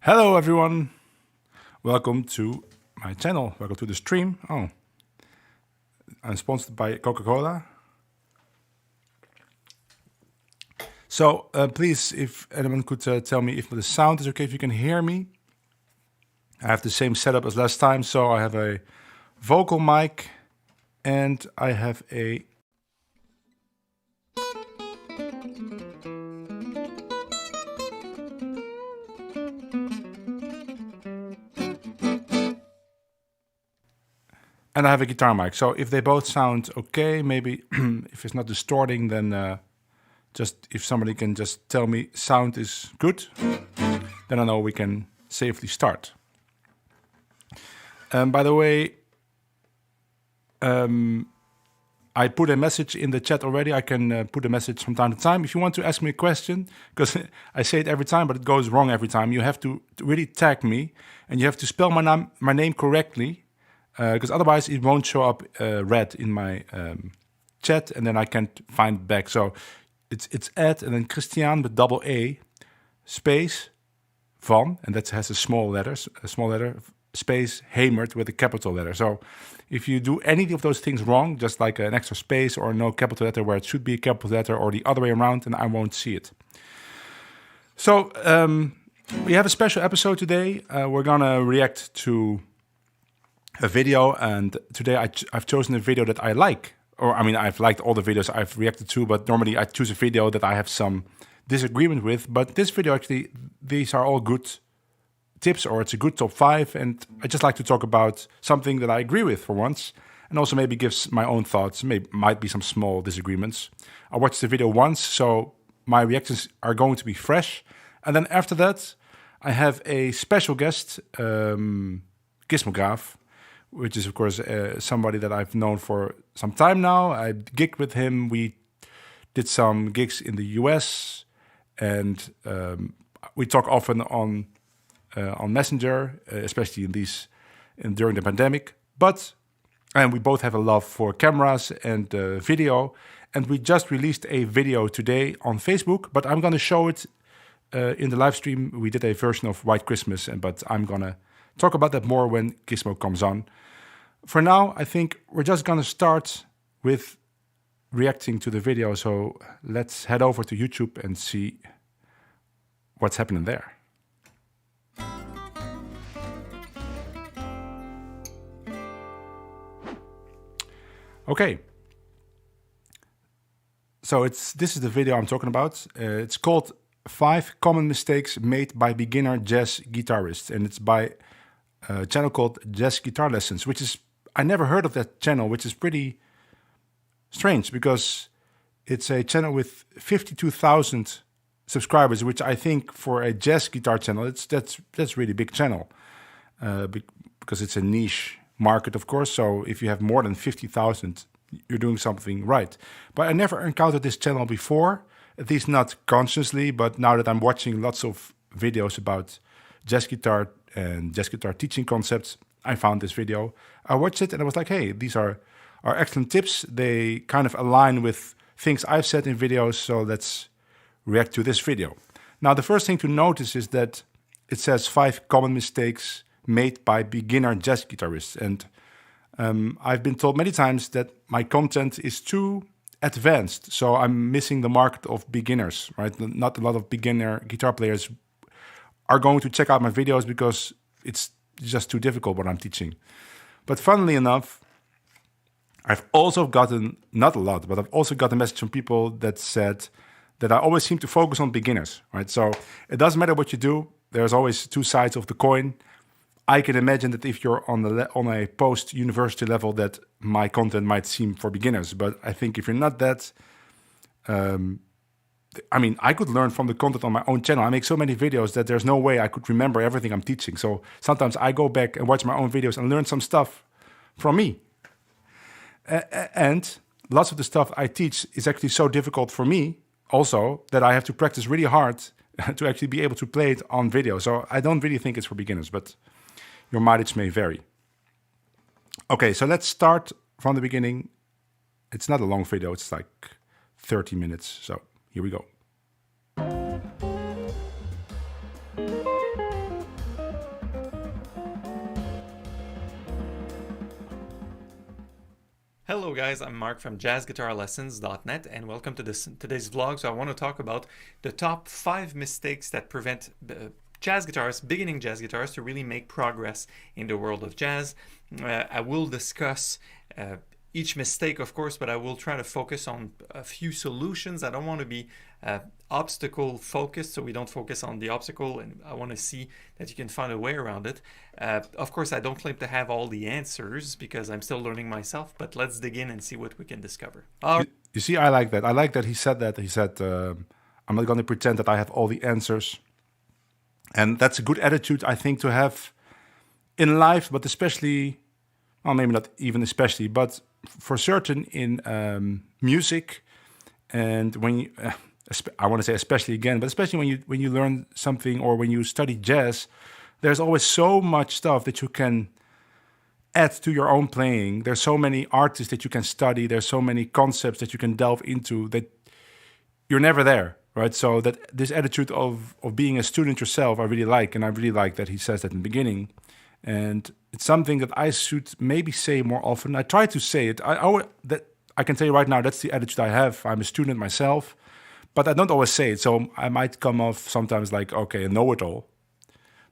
Hello everyone, welcome to my channel, welcome to the stream. I'm sponsored by Coca-Cola. So please, if anyone could tell me if the sound is okay, if you can hear me. I have the same setup as last time, so I have a vocal mic and I have a guitar mic. So if they both sound okay, maybe if it's not distorting, then just if somebody can just tell me sound is good, then I know we can safely start. By the way, I put a message in the chat already. I can put a message from time to time. If you want to ask me a question, because I say it every time, but it goes wrong every time, you have to really tag me, and you have to spell my name correctly, because otherwise it won't show up red in my chat, and then I can't find it back. So it's @ and then Christian with double A, space, van, and that has a small letter, space, Hemert with a capital letter. So if you do any of those things wrong, just like an extra space or no capital letter where it should be a capital letter, or the other way around, then I won't see it. So we have a special episode today. We're gonna react to a video, and today I've chosen a video that I like. Or I mean, I've liked all the videos I've reacted to, but normally I choose a video that I have some disagreement with. But this video, actually, these are all good tips, or it's a good top 5, and I just like to talk about something that I agree with for once, and also maybe gives my own thoughts. Might be some small disagreements. I watched the video once, so my reactions are going to be fresh. And then after that, I have a special guest, Gismo Graf, which is, of course, somebody that I've known for some time now. I gigged with him. We did some gigs in the US, and we talk often on Messenger, especially during the pandemic. And we both have a love for cameras and video. And we just released a video today on Facebook, but I'm going to show it in the live stream. We did a version of White Christmas, but I'm going to talk about that more when Gismo comes on. For now, I think we're just going to start with reacting to the video. So let's head over to YouTube and see what's happening there. Okay. So this is the video I'm talking about. It's called 5 Common Mistakes Made by Beginner Jazz Guitarists, and it's by a channel called Jazz Guitar Lessons, which is, I never heard of that channel, which is pretty strange because it's a channel with 52,000 subscribers, which I think for a jazz guitar channel, that's really big channel, because it's a niche market, of course. So if you have more than 50,000, you're doing something right. But I never encountered this channel before, at least not consciously. But now that I'm watching lots of videos about jazz guitar and jazz guitar teaching concepts, I found this video. I watched it and I was like, hey, these are excellent tips. They kind of align with things I've said in videos, so let's react to this video. Now, the first thing to notice is that it says 5 common mistakes made by beginner jazz guitarists. And I've been told many times that my content is too advanced, so I'm missing the market of beginners, right? Not a lot of beginner guitar players are going to check out my videos because it's just too difficult what I'm teaching. But funnily enough, I've also gotten, not a lot, but I've also got a message from people that said that I always seem to focus on beginners, right? So it doesn't matter what you do, there's always 2 sides of the coin. I can imagine that if you're on a post-university level, that my content might seem for beginners. But I think if you're not that, I mean, I could learn from the content on my own channel. I make so many videos that there's no way I could remember everything I'm teaching. So sometimes I go back and watch my own videos and learn some stuff from me. And lots of the stuff I teach is actually so difficult for me also that I have to practice really hard to actually be able to play it on video. So I don't really think it's for beginners, but your mileage may vary. Okay, so let's start from the beginning. It's not a long video, it's like 30 minutes. So here we go. Hello guys, I'm Mark from jazzguitarlessons.net and welcome to today's vlog. So I want to talk about the top 5 mistakes that prevent beginning jazz guitarists to really make progress in the world of jazz. I will discuss each mistake, of course, but I will try to focus on a few solutions. I don't want to be obstacle focused, so we don't focus on the obstacle, and I want to see that you can find a way around it. Of course, I don't claim to have all the answers because I'm still learning myself, but let's dig in and see what we can discover. You see, I like that. I like that he said that. He said, I'm not going to pretend that I have all the answers. And that's a good attitude, I think, to have in life, but especially, well, maybe not even especially, but for certain in music. And when you, I want to say especially again, but especially when you learn something or when you study jazz, there's always so much stuff that you can add to your own playing. There's so many artists that you can study. There's so many concepts that you can delve into that you're never there, right? So that this attitude of being a student yourself, I really like, and I really like that he says that in the beginning. And it's something that I should maybe say more often. I try to say it. I can tell you right now, that's the attitude I have. I'm a student myself, but I don't always say it. So I might come off sometimes like, okay, a know-it-all,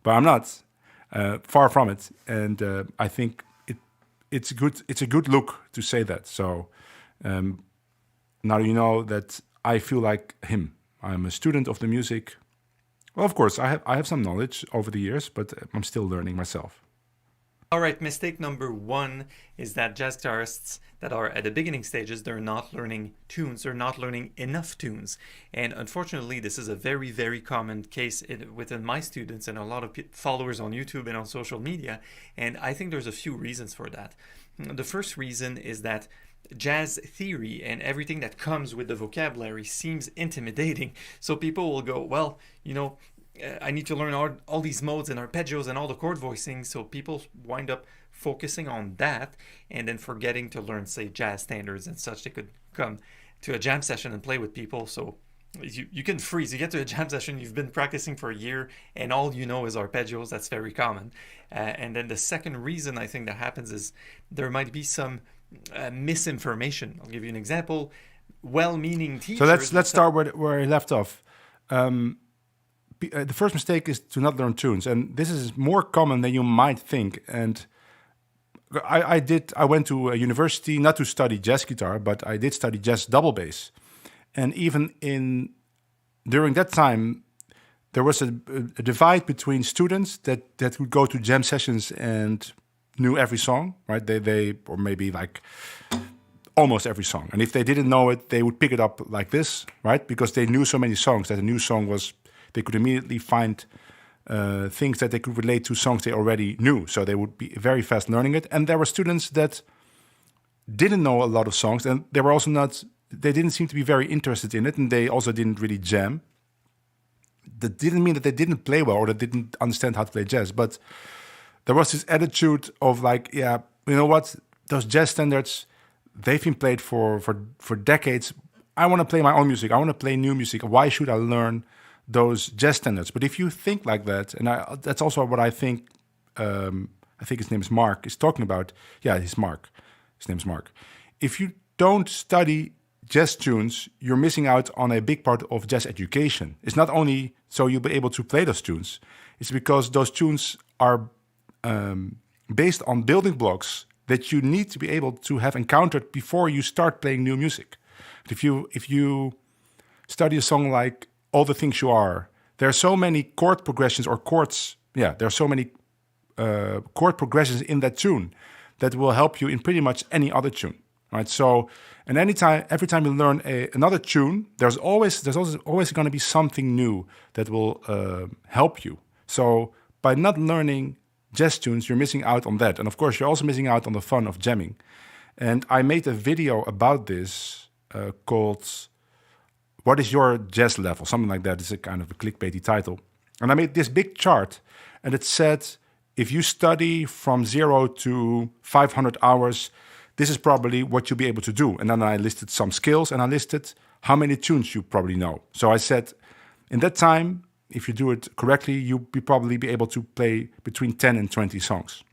but I'm not. Far from it. And I think it's good. It's a good look to say that. So now you know that I feel like him. I'm a student of the music. Well, of course, I have some knowledge over the years, but I'm still learning myself. All right, mistake number 1 is that jazz guitarists that are at the beginning stages, they're not learning tunes, they're not learning enough tunes. And unfortunately, this is a very, very common case within my students and a lot of followers on YouTube and on social media. And I think there's a few reasons for that. The first reason is that jazz theory and everything that comes with the vocabulary seems intimidating. So people will go, well, I need to learn all these modes and arpeggios and all the chord voicing. So people wind up focusing on that and then forgetting to learn, say, jazz standards and such. They could come to a jam session and play with people. So you can freeze. You get to a jam session, you've been practicing for a year, and all you know is arpeggios. That's very common. And then the second reason I think that happens is there might be some misinformation. I'll give you an example. Well-meaning teachers. So let's start where he left off. The first mistake is to not learn tunes, and this is more common than you might think. And I went to a university not to study jazz guitar, but I did study jazz double bass. And even during that time, there was a divide between students that would go to jam sessions and knew every song, right? They or maybe like almost every song. And if they didn't know it, they would pick it up like this, right? Because they knew so many songs that a new song was. They could immediately find things that they could relate to songs they already knew. So they would be very fast learning it. And there were students that didn't know a lot of songs, and they were also they didn't seem to be very interested in it, and they also didn't really jam. That didn't mean that they didn't play well or they didn't understand how to play jazz. But there was this attitude of like, yeah, you know what? Those jazz standards, they've been played for decades. I want to play my own music. I want to play new music. Why should I learn those jazz standards? But if you think like that, and that's also what I think his name is Mark, is talking about. Yeah, he's Mark. His name is Mark. If you don't study jazz tunes, you're missing out on a big part of jazz education. It's not only so you'll be able to play those tunes, it's because those tunes are based on building blocks that you need to be able to have encountered before you start playing new music. If you study a song like All the Things You Are, there are so many chord progressions or chords. Yeah, there are so many chord progressions in that tune that will help you in pretty much any other tune, right? So, and every time you learn another tune, there's always going to be something new that will help you. So, by not learning jazz tunes, you're missing out on that, and of course, you're also missing out on the fun of jamming. And I made a video about this called "What is your jazz level?" Something like that. It's a kind of a clickbaity title. And I made this big chart, and it said, if you study from 0 to 500 hours, this is probably what you'll be able to do. And then I listed some skills, and I listed how many tunes you probably know. So I said, in that time, if you do it correctly, you'll probably be able to play between 10 and 20 songs.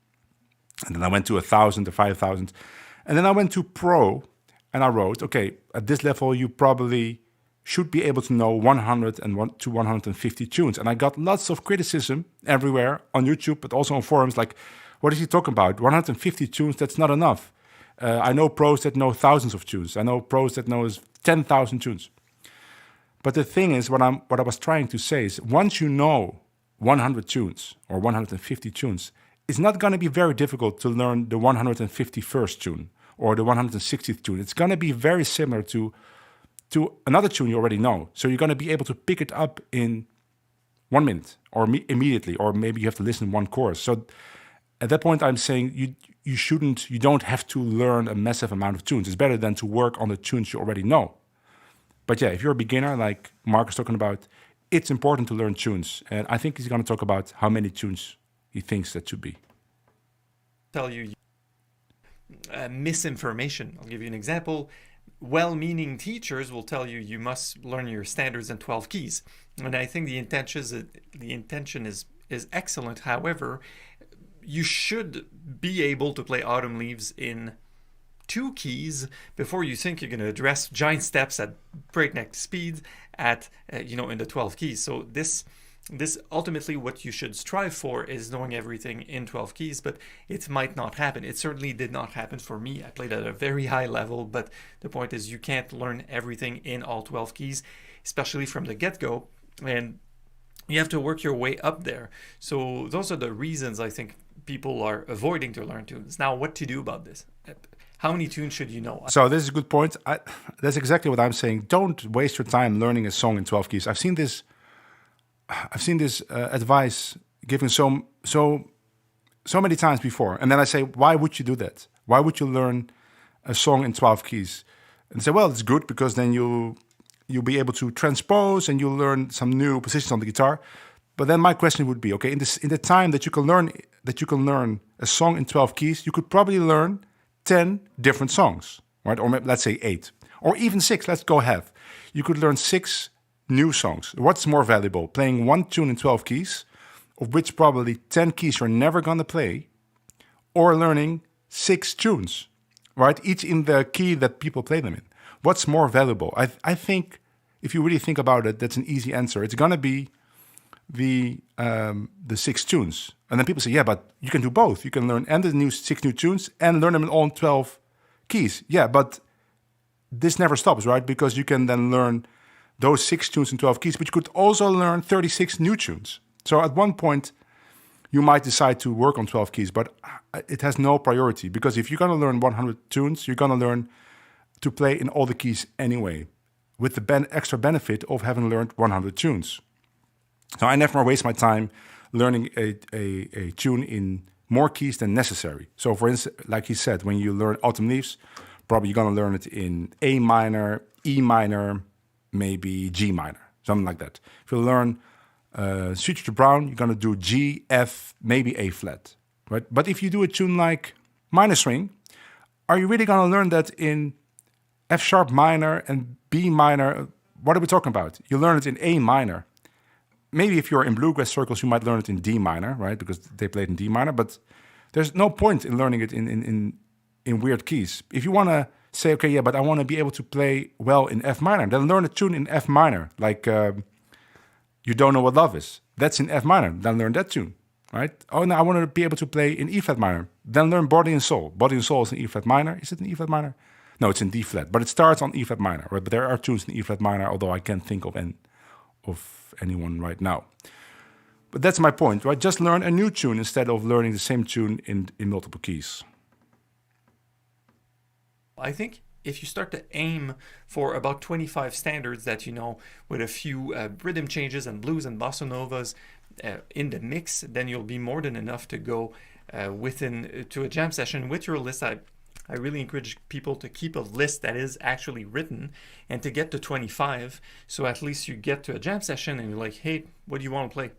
And then I went to 1,000 to 5,000. And then I went to Pro, and I wrote, okay, at this level, you probably should be able to know 100 to 150 tunes. And I got lots of criticism everywhere on YouTube, but also on forums, like, what is he talking about? 150 tunes, that's not enough. I know pros that know thousands of tunes. I know pros that know 10,000 tunes. But the thing is, what I was trying to say is, once you know 100 tunes or 150 tunes, it's not going to be very difficult to learn the 151st tune or the 160th tune. It's going to be very similar to another tune you already know. So you're going to be able to pick it up in 1 minute or immediately, or maybe you have to listen one chorus. So at that point, I'm saying you don't have to learn a massive amount of tunes. It's better than to work on the tunes you already know. But yeah, if you're a beginner, like Mark is talking about, it's important to learn tunes. And I think he's going to talk about how many tunes he thinks that should be. Tell you misinformation. I'll give you an example. Well-meaning teachers will tell you you must learn your standards in 12 keys. And I think the intention is excellent. However, you should be able to play Autumn Leaves in 2 keys before you think you're going to address giant steps at breakneck speed at in the 12 keys. So this ultimately what you should strive for is knowing everything in 12 keys, but it might not happen. It certainly did not happen for me. I played at a very high level, but the point is you can't learn everything in all 12 keys, especially from the get-go, and you have to work your way up there. So those are the reasons I think people are avoiding to learn tunes. Now, what to do about this? How many tunes should you know? So this is a good point. That's exactly what I'm saying. Don't waste your time learning a song in 12 keys. I've seen this advice given so many times before, and then I say, why would you do that? Why would you learn a song in 12 keys? And they say, well, it's good because then you'll be able to transpose and you'll learn some new positions on the guitar. But then my question would be, okay, in the time that you can learn a song in 12 keys, you could probably learn 10 different songs, right? Or maybe, let's say 8, or even 6. Let's go half. You could learn 6 new songs. What's more valuable, playing 1 tune in 12 keys, of which probably 10 keys you're never going to play, or learning 6 tunes, right? Each in the key that people play them in. What's more valuable? I think if you really think about it, that's an easy answer. It's going to be the 6 tunes. And then people say, yeah, but you can do both. You can learn and the 6 new tunes and learn them in all 12 keys. Yeah, but this never stops, right? Because you can then learn those 6 tunes in 12 keys, but you could also learn 36 new tunes. So at one point, you might decide to work on 12 keys, but it has no priority, because if you're going to learn 100 tunes, you're going to learn to play in all the keys anyway, with the extra benefit of having learned 100 tunes. So I never waste my time learning a tune in more keys than necessary. So for instance, like he said, when you learn Autumn Leaves, probably you're going to learn it in A minor, E minor, maybe G minor, something like that. If you learn Suited to Brown, you're going to do G, F, maybe A flat, right? But if you do a tune like Minor Swing, are you really going to learn that in F sharp minor and B minor? What are we talking about? You learn it in A minor. Maybe if you're in bluegrass circles, you might learn it in D minor, right? Because they played in D minor, but there's no point in learning it in weird keys. If you want to say, okay, yeah, but I want to be able to play well in F minor, then learn a tune in F minor, like You Don't Know What Love Is. That's in F minor, then learn that tune, right? Oh, no, I want to be able to play in E flat minor, then learn Body and Soul. Body and Soul is in E flat minor. Is it in E flat minor? No, it's in D flat, but it starts on E flat minor, right? But there are tunes in E flat minor, although I can't think of anyone right now. But that's my point, right? Just learn a new tune instead of learning the same tune in multiple keys. I think if you start to aim for about 25 standards that you know, with a few rhythm changes and blues and bossa novas in the mix, then you'll be more than enough to go to a jam session with your list. I really encourage people to keep a list that is actually written and to get to 25. So at least you get to a jam session and you're like, hey, what do you want to play?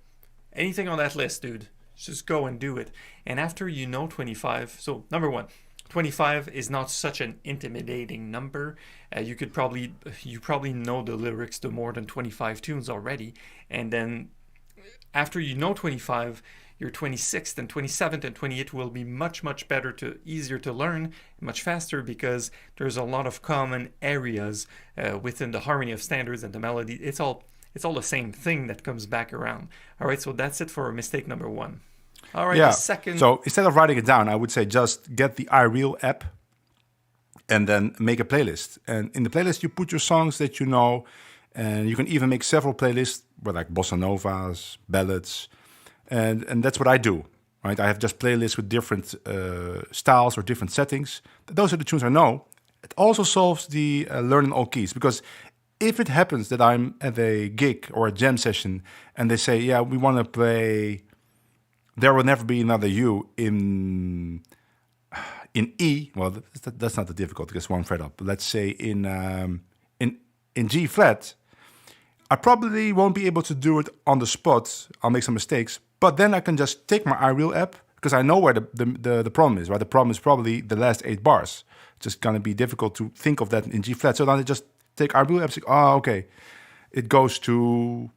Anything on that list, dude. Just go and do it. And after you know 25, so number one, 25 is not such an intimidating number. You probably know the lyrics to more than 25 tunes already. And then after you know 25, your 26th and 27th and 28th will be much, much better easier to learn, much faster, because there's a lot of common areas within the harmony of standards and the melody. It's all the same thing that comes back around. All right, so that's it for mistake number 1. All right, Yeah. the second... So instead of writing it down, I would say just get the iReal app and then make a playlist. And in the playlist, you put your songs that you know, and you can even make several playlists with like bossa novas, ballads, and that's what I do. Right? I have just playlists with different styles or different settings. Those are the tunes I know. It also solves the learning all keys, because if it happens that I'm at a gig or a jam session and they say, yeah, we want to play There Will Never Be Another You in E, well, that's not the difficult, because one fret up. But let's say in G flat, I probably won't be able to do it on the spot. I'll make some mistakes, but then I can just take my iReal app, because I know where the problem is, right? The problem is probably the last 8 bars. It's just going to be difficult to think of that in G flat. So then I just take iReal app, say, oh, okay, it goes to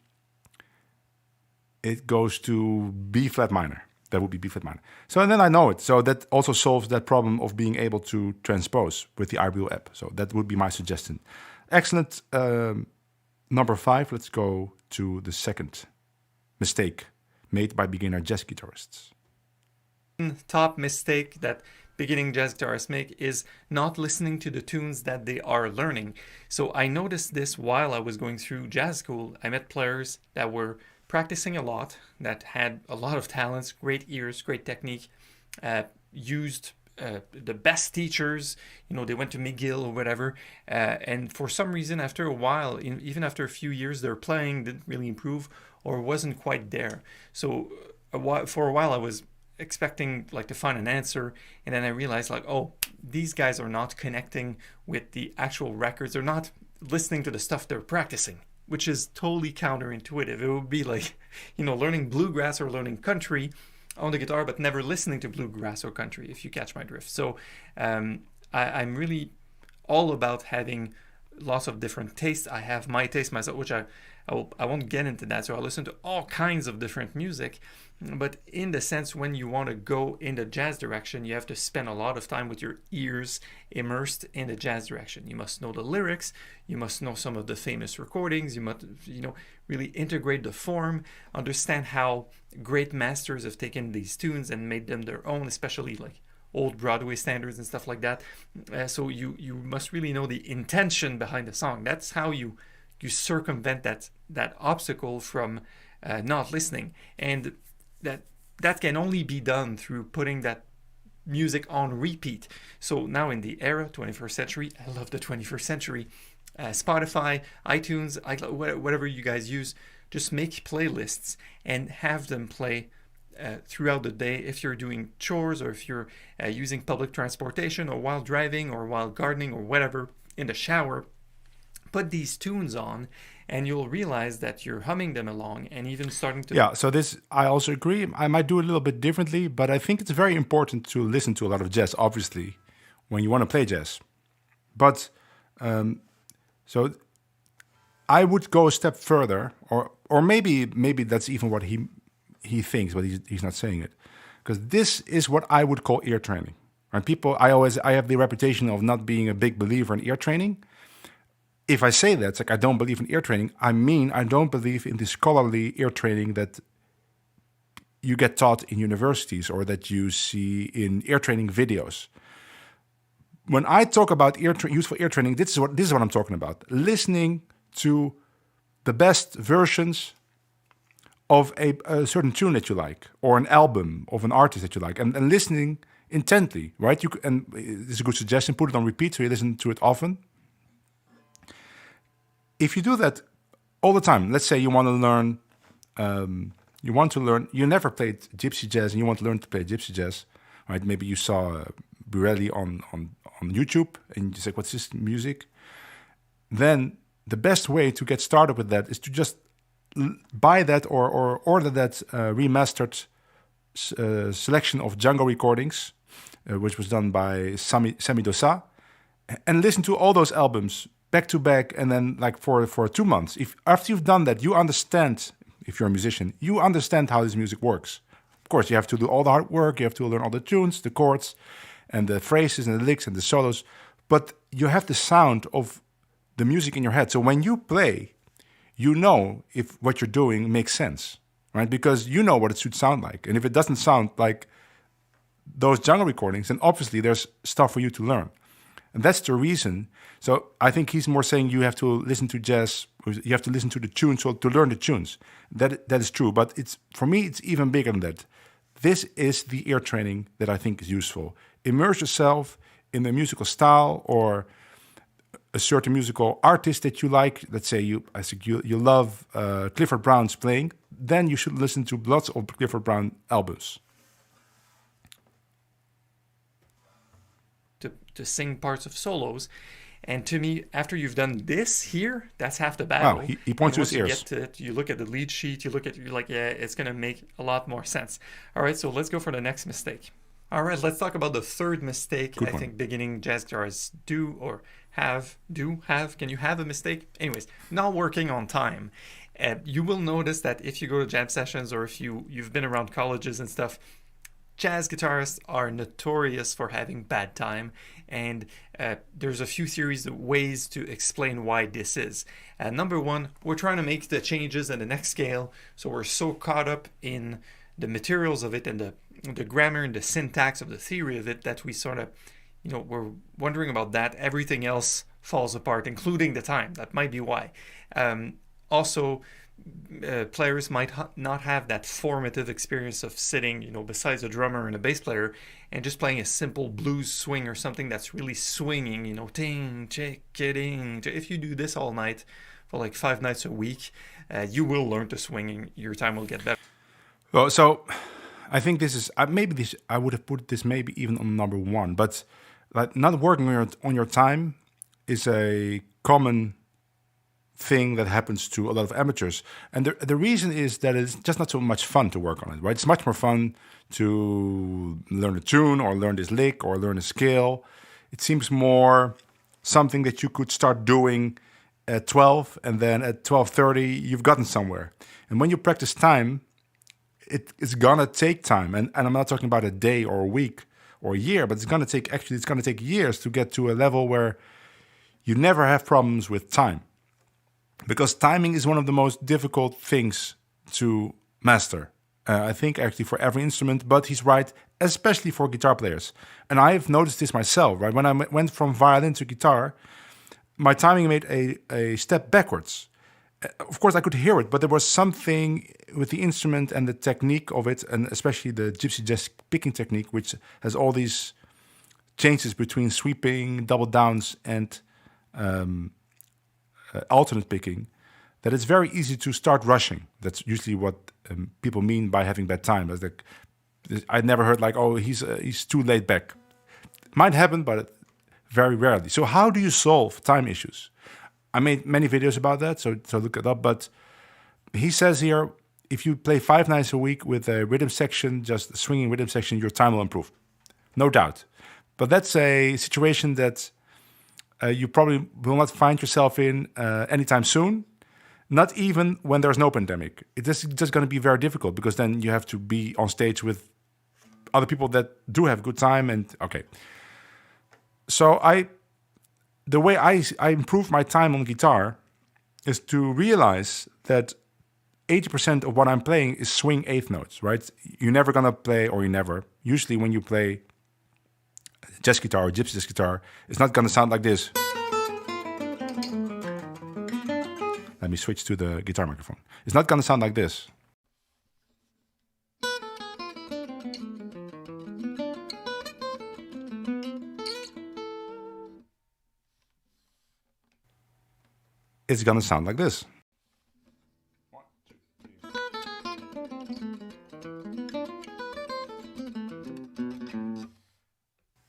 B flat minor. That would be B flat minor. So and then I know it. So that also solves that problem of being able to transpose with the iReal app. So that would be my suggestion. Excellent. Number 5, let's go to the second mistake made by beginner jazz guitarists. Top mistake that beginning jazz guitarists make is not listening to the tunes that they are learning. So I noticed this while I was going through jazz school. I met players that were practicing a lot, that had a lot of talents, great ears, great technique, used the best teachers, they went to McGill or whatever, and for some reason, after a while, even after a few years, their playing didn't really improve or wasn't quite there. So for a while, I was expecting to find an answer, and then I realized oh, these guys are not connecting with the actual records. They're not listening to the stuff they're practicing, which is totally counterintuitive. It would be like, learning bluegrass or learning country on the guitar, but never listening to bluegrass or country, if you catch my drift. So I'm really all about having lots of different tastes. I have my taste myself, which I won't get into that. So I listen to all kinds of different music. But in the sense, when you want to go in the jazz direction, you have to spend a lot of time with your ears immersed in the jazz direction. You must know the lyrics. You must know some of the famous recordings. You must, really integrate the form, understand how great masters have taken these tunes and made them their own, especially old Broadway standards and stuff like that. So you must really know the intention behind the song. That's how you circumvent that obstacle from not listening. And that can only be done through putting that music on repeat. So now in the era, 21st century, I love the 21st century, Spotify, iTunes, whatever you guys use, just make playlists and have them play throughout the day. If you're doing chores, or if you're using public transportation, or while driving, or while gardening, or whatever, in the shower, put these tunes on, and you'll realize that you're humming them along and even starting to... Yeah, so this, I also agree. I might do it a little bit differently, but I think it's very important to listen to a lot of jazz, obviously, when you want to play jazz. But, so I would go a step further, or maybe that's even what he thinks, but he's not saying it. Because this is what I would call ear training. And people, I have the reputation of not being a big believer in ear training. If I say that, it's I don't believe in ear training, I mean I don't believe in the scholarly ear training that you get taught in universities or that you see in ear training videos. When I talk about useful ear training, this is what I'm talking about. Listening to the best versions of a certain tune that you like, or an album of an artist that you like, and listening intently, right? And it's a good suggestion, put it on repeat so you listen to it often. If you do that all the time, let's say you want to learn, you never played gypsy jazz and you want to learn to play gypsy jazz, right? Maybe you saw Burelli on YouTube and you say, what's this music? Then the best way to get started with that is to just buy that or order that remastered selection of Django recordings, which was done by Sami Dosa, and listen to all those albums back to back, and then for 2 months. If after you've done that, you understand if you're a musician, you understand how this music works. Of course, you have to do all the hard work. You have to learn all the tunes, the chords, and the phrases and the licks and the solos. But you have the sound of the music in your head. So when you play, you know if what you're doing makes sense, right? Because you know what it should sound like. And if it doesn't sound like those jungle recordings, then obviously there's stuff for you to learn. And that's the reason. So I think he's more saying you have to listen to jazz, you have to listen to the tunes to learn the tunes. That is true. But for me, it's even bigger than that. This is the ear training that I think is useful. Immerse yourself in the musical style or a certain musical artist that you like. Let's say you love Clifford Brown's playing. Then you should listen to lots of Clifford Brown albums. To sing parts of solos. And to me, after you've done this here, that's half the battle. Wow, he points to his ears. You get to it, you look at the lead sheet, you're like, yeah, it's going to make a lot more sense. All right, so let's go for the next mistake. All right, let's talk about the third mistake. I think beginning jazz guitarists do have. Can you have a mistake? Anyways, not working on time. You will notice that if you go to jam sessions or if you've been around colleges and stuff, jazz guitarists are notorious for having bad time, and there's a few theories, ways to explain why this is. Number one, we're trying to make the changes in the next scale, so we're so caught up in the materials of it and the grammar and the syntax of the theory of it that we sort of, we're wondering about that. Everything else falls apart, including the time. That might be why. Also, players might not have that formative experience of sitting, besides a drummer and a bass player, and just playing a simple blues swing or something that's really swinging, ting, chick, ding. If you do this all night for like 5 nights a week, you will learn to swing. Your time will get better. Well, so I think this is I would have put this maybe even on number one, but like not working on your time is a common thing that happens to a lot of amateurs, and the reason is that it's just not so much fun to work on it, right? It's much more fun to learn a tune or learn this lick or learn a scale. It seems more something that you could start doing at 12, and then at 12:30 you've gotten somewhere. And when you practice time, it's gonna take time, and I'm not talking about a day or a week or a year, but it's gonna take years to get to a level where you never have problems with time. Because timing is one of the most difficult things to master. I think actually for every instrument, but he's right, especially for guitar players. And I've noticed this myself, right? When I went from violin to guitar, my timing made a step backwards. Of course, I could hear it, but there was something with the instrument and the technique of it, and especially the gypsy jazz picking technique, which has all these changes between sweeping, double downs, and alternate picking, that it's very easy to start rushing. That's usually what people mean by having bad time. As like, I never heard like, oh, he's too laid back. Might happen, but very rarely. So how do you solve time issues? I made many videos about that, so look it up. But he says here, if you play 5 nights a week with a rhythm section, just a swinging rhythm section, your time will improve, no doubt. But that's a situation that you probably will not find yourself in anytime soon, not even when there's no pandemic. It is just going to be very difficult, because then you have to be on stage with other people that do have good time. And okay, so the way I improve my time on guitar is to realize that 80% of what I'm playing is swing eighth notes, right? You're never going to play, or usually when you play jazz guitar or gypsy jazz guitar, it's not going to sound like this. Let me switch to the guitar microphone. It's not going to sound like this. It's going to sound like this.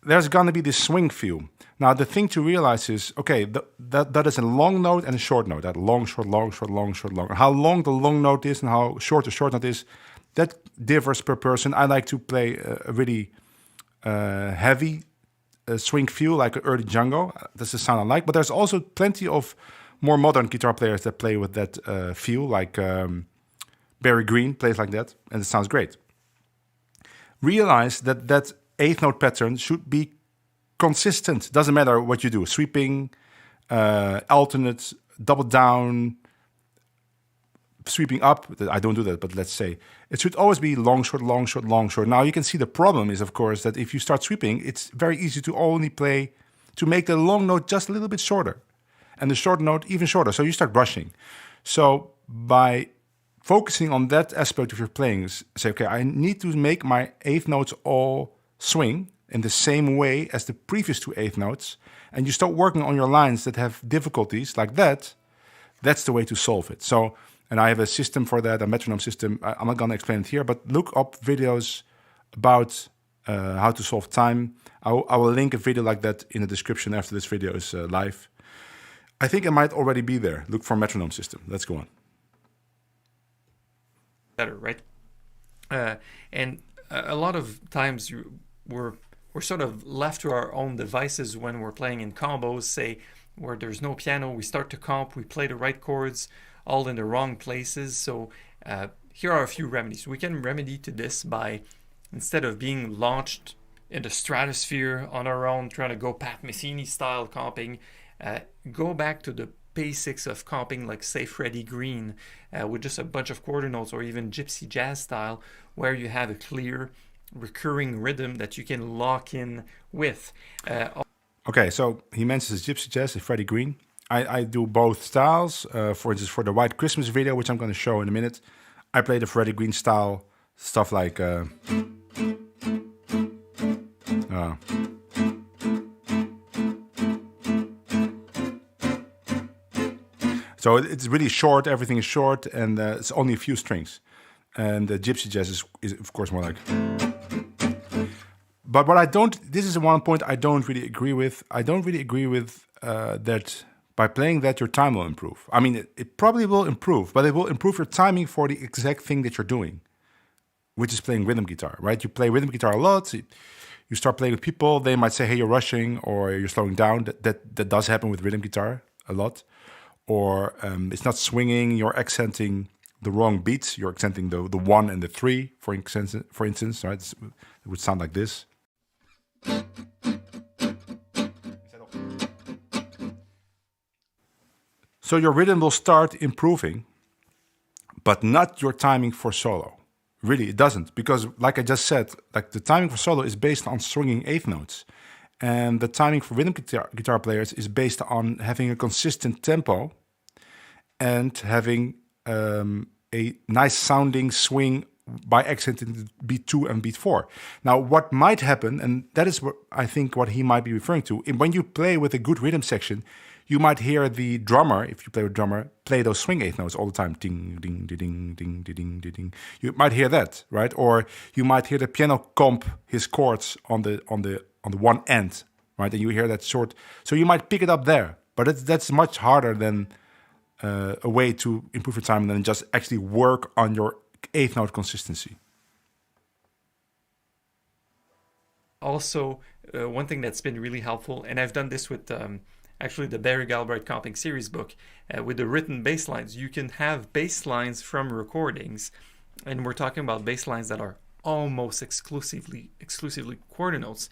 There's going to be this swing feel. Now, the thing to realize is, okay, that is a long note and a short note. That long, short, long, short, long, short, long. How long the long note is and how short the short note is, that differs per person. I like to play a really heavy swing feel, like an early Django. That's the sound I like. But there's also plenty of more modern guitar players that play with that feel, like Barry Green plays like that, and it sounds great. Realize that that eighth note pattern should be consistent. Doesn't matter what you do, sweeping, alternate, double down, sweeping up. I don't do that, but let's say it should always be long, short, long, short, long, short. Now you can see the problem is, of course, that if you start sweeping, it's very easy to only play, to make the long note just a little bit shorter and the short note even shorter. So you start brushing. So by focusing on that aspect of your playing, say, okay, I need to make my eighth notes all swing in the same way as the previous two eighth notes, and you start working on your lines that have difficulties like that, that's the way to solve it. So, and I have a system for that, a metronome system. I'm not going to explain it here, but look up videos about how to solve time. I will link a video like that in the description after this video is live. I think it might already be there. Look for metronome system. Let's go on. Better, right? And a lot of times we're sort of left to our own devices when we're playing in combos, say, where there's no piano, we start to comp, we play the right chords, all in the wrong places. So here are a few remedies. We can remedy to this by, instead of being launched in the stratosphere on our own, trying to go Pat Metheny style comping, go back to the basics of comping, like say Freddie Green, with just a bunch of quarter notes, or even gypsy jazz style, where you have a clear recurring rhythm that you can lock in with. Okay, so he mentions gypsy jazz and Freddie Green. I do both styles. For instance, for the White Christmas video, which I'm going to show in a minute, I play the Freddie Green style, stuff like... So it's really short, everything is short, and it's only a few strings. And the gypsy jazz is of course more like... But what I don't, this is one point I don't really agree with. I don't really agree with that by playing that your time will improve. I mean, it probably will improve, but it will improve your timing for the exact thing that you're doing, which is playing rhythm guitar, right? You play rhythm guitar a lot. You start playing with people, they might say, hey, you're rushing or you're slowing down. That does happen with rhythm guitar a lot. Or it's not swinging, you're accenting the wrong beats. You're accenting the 1 and the 3, for instance, right? It would sound like this. So your rhythm will start improving, but not your timing for solo. Really, it doesn't, because like I just said, like the timing for solo is based on swinging eighth notes. And the timing for rhythm guitar players is based on having a consistent tempo and having a nice sounding swing by accenting beat 2 and beat 4. Now, what might happen, and that is what I think what he might be referring to, when you play with a good rhythm section, you might hear the drummer, if you play with drummer, play those swing eighth notes all the time. Ding, ding, ding, ding, ding, ding, ding. You might hear that, right? Or you might hear the piano comp his chords on the one end, right? And you hear that short. So you might pick it up there, but that's much harder than a way to improve your time than just actually work on your eighth note consistency. Also, one thing that's been really helpful, and I've done this with actually the Barry Galbraith Comping Series book, with the written bass lines. You can have bass lines from recordings, and we're talking about bass lines that are almost exclusively quarter notes,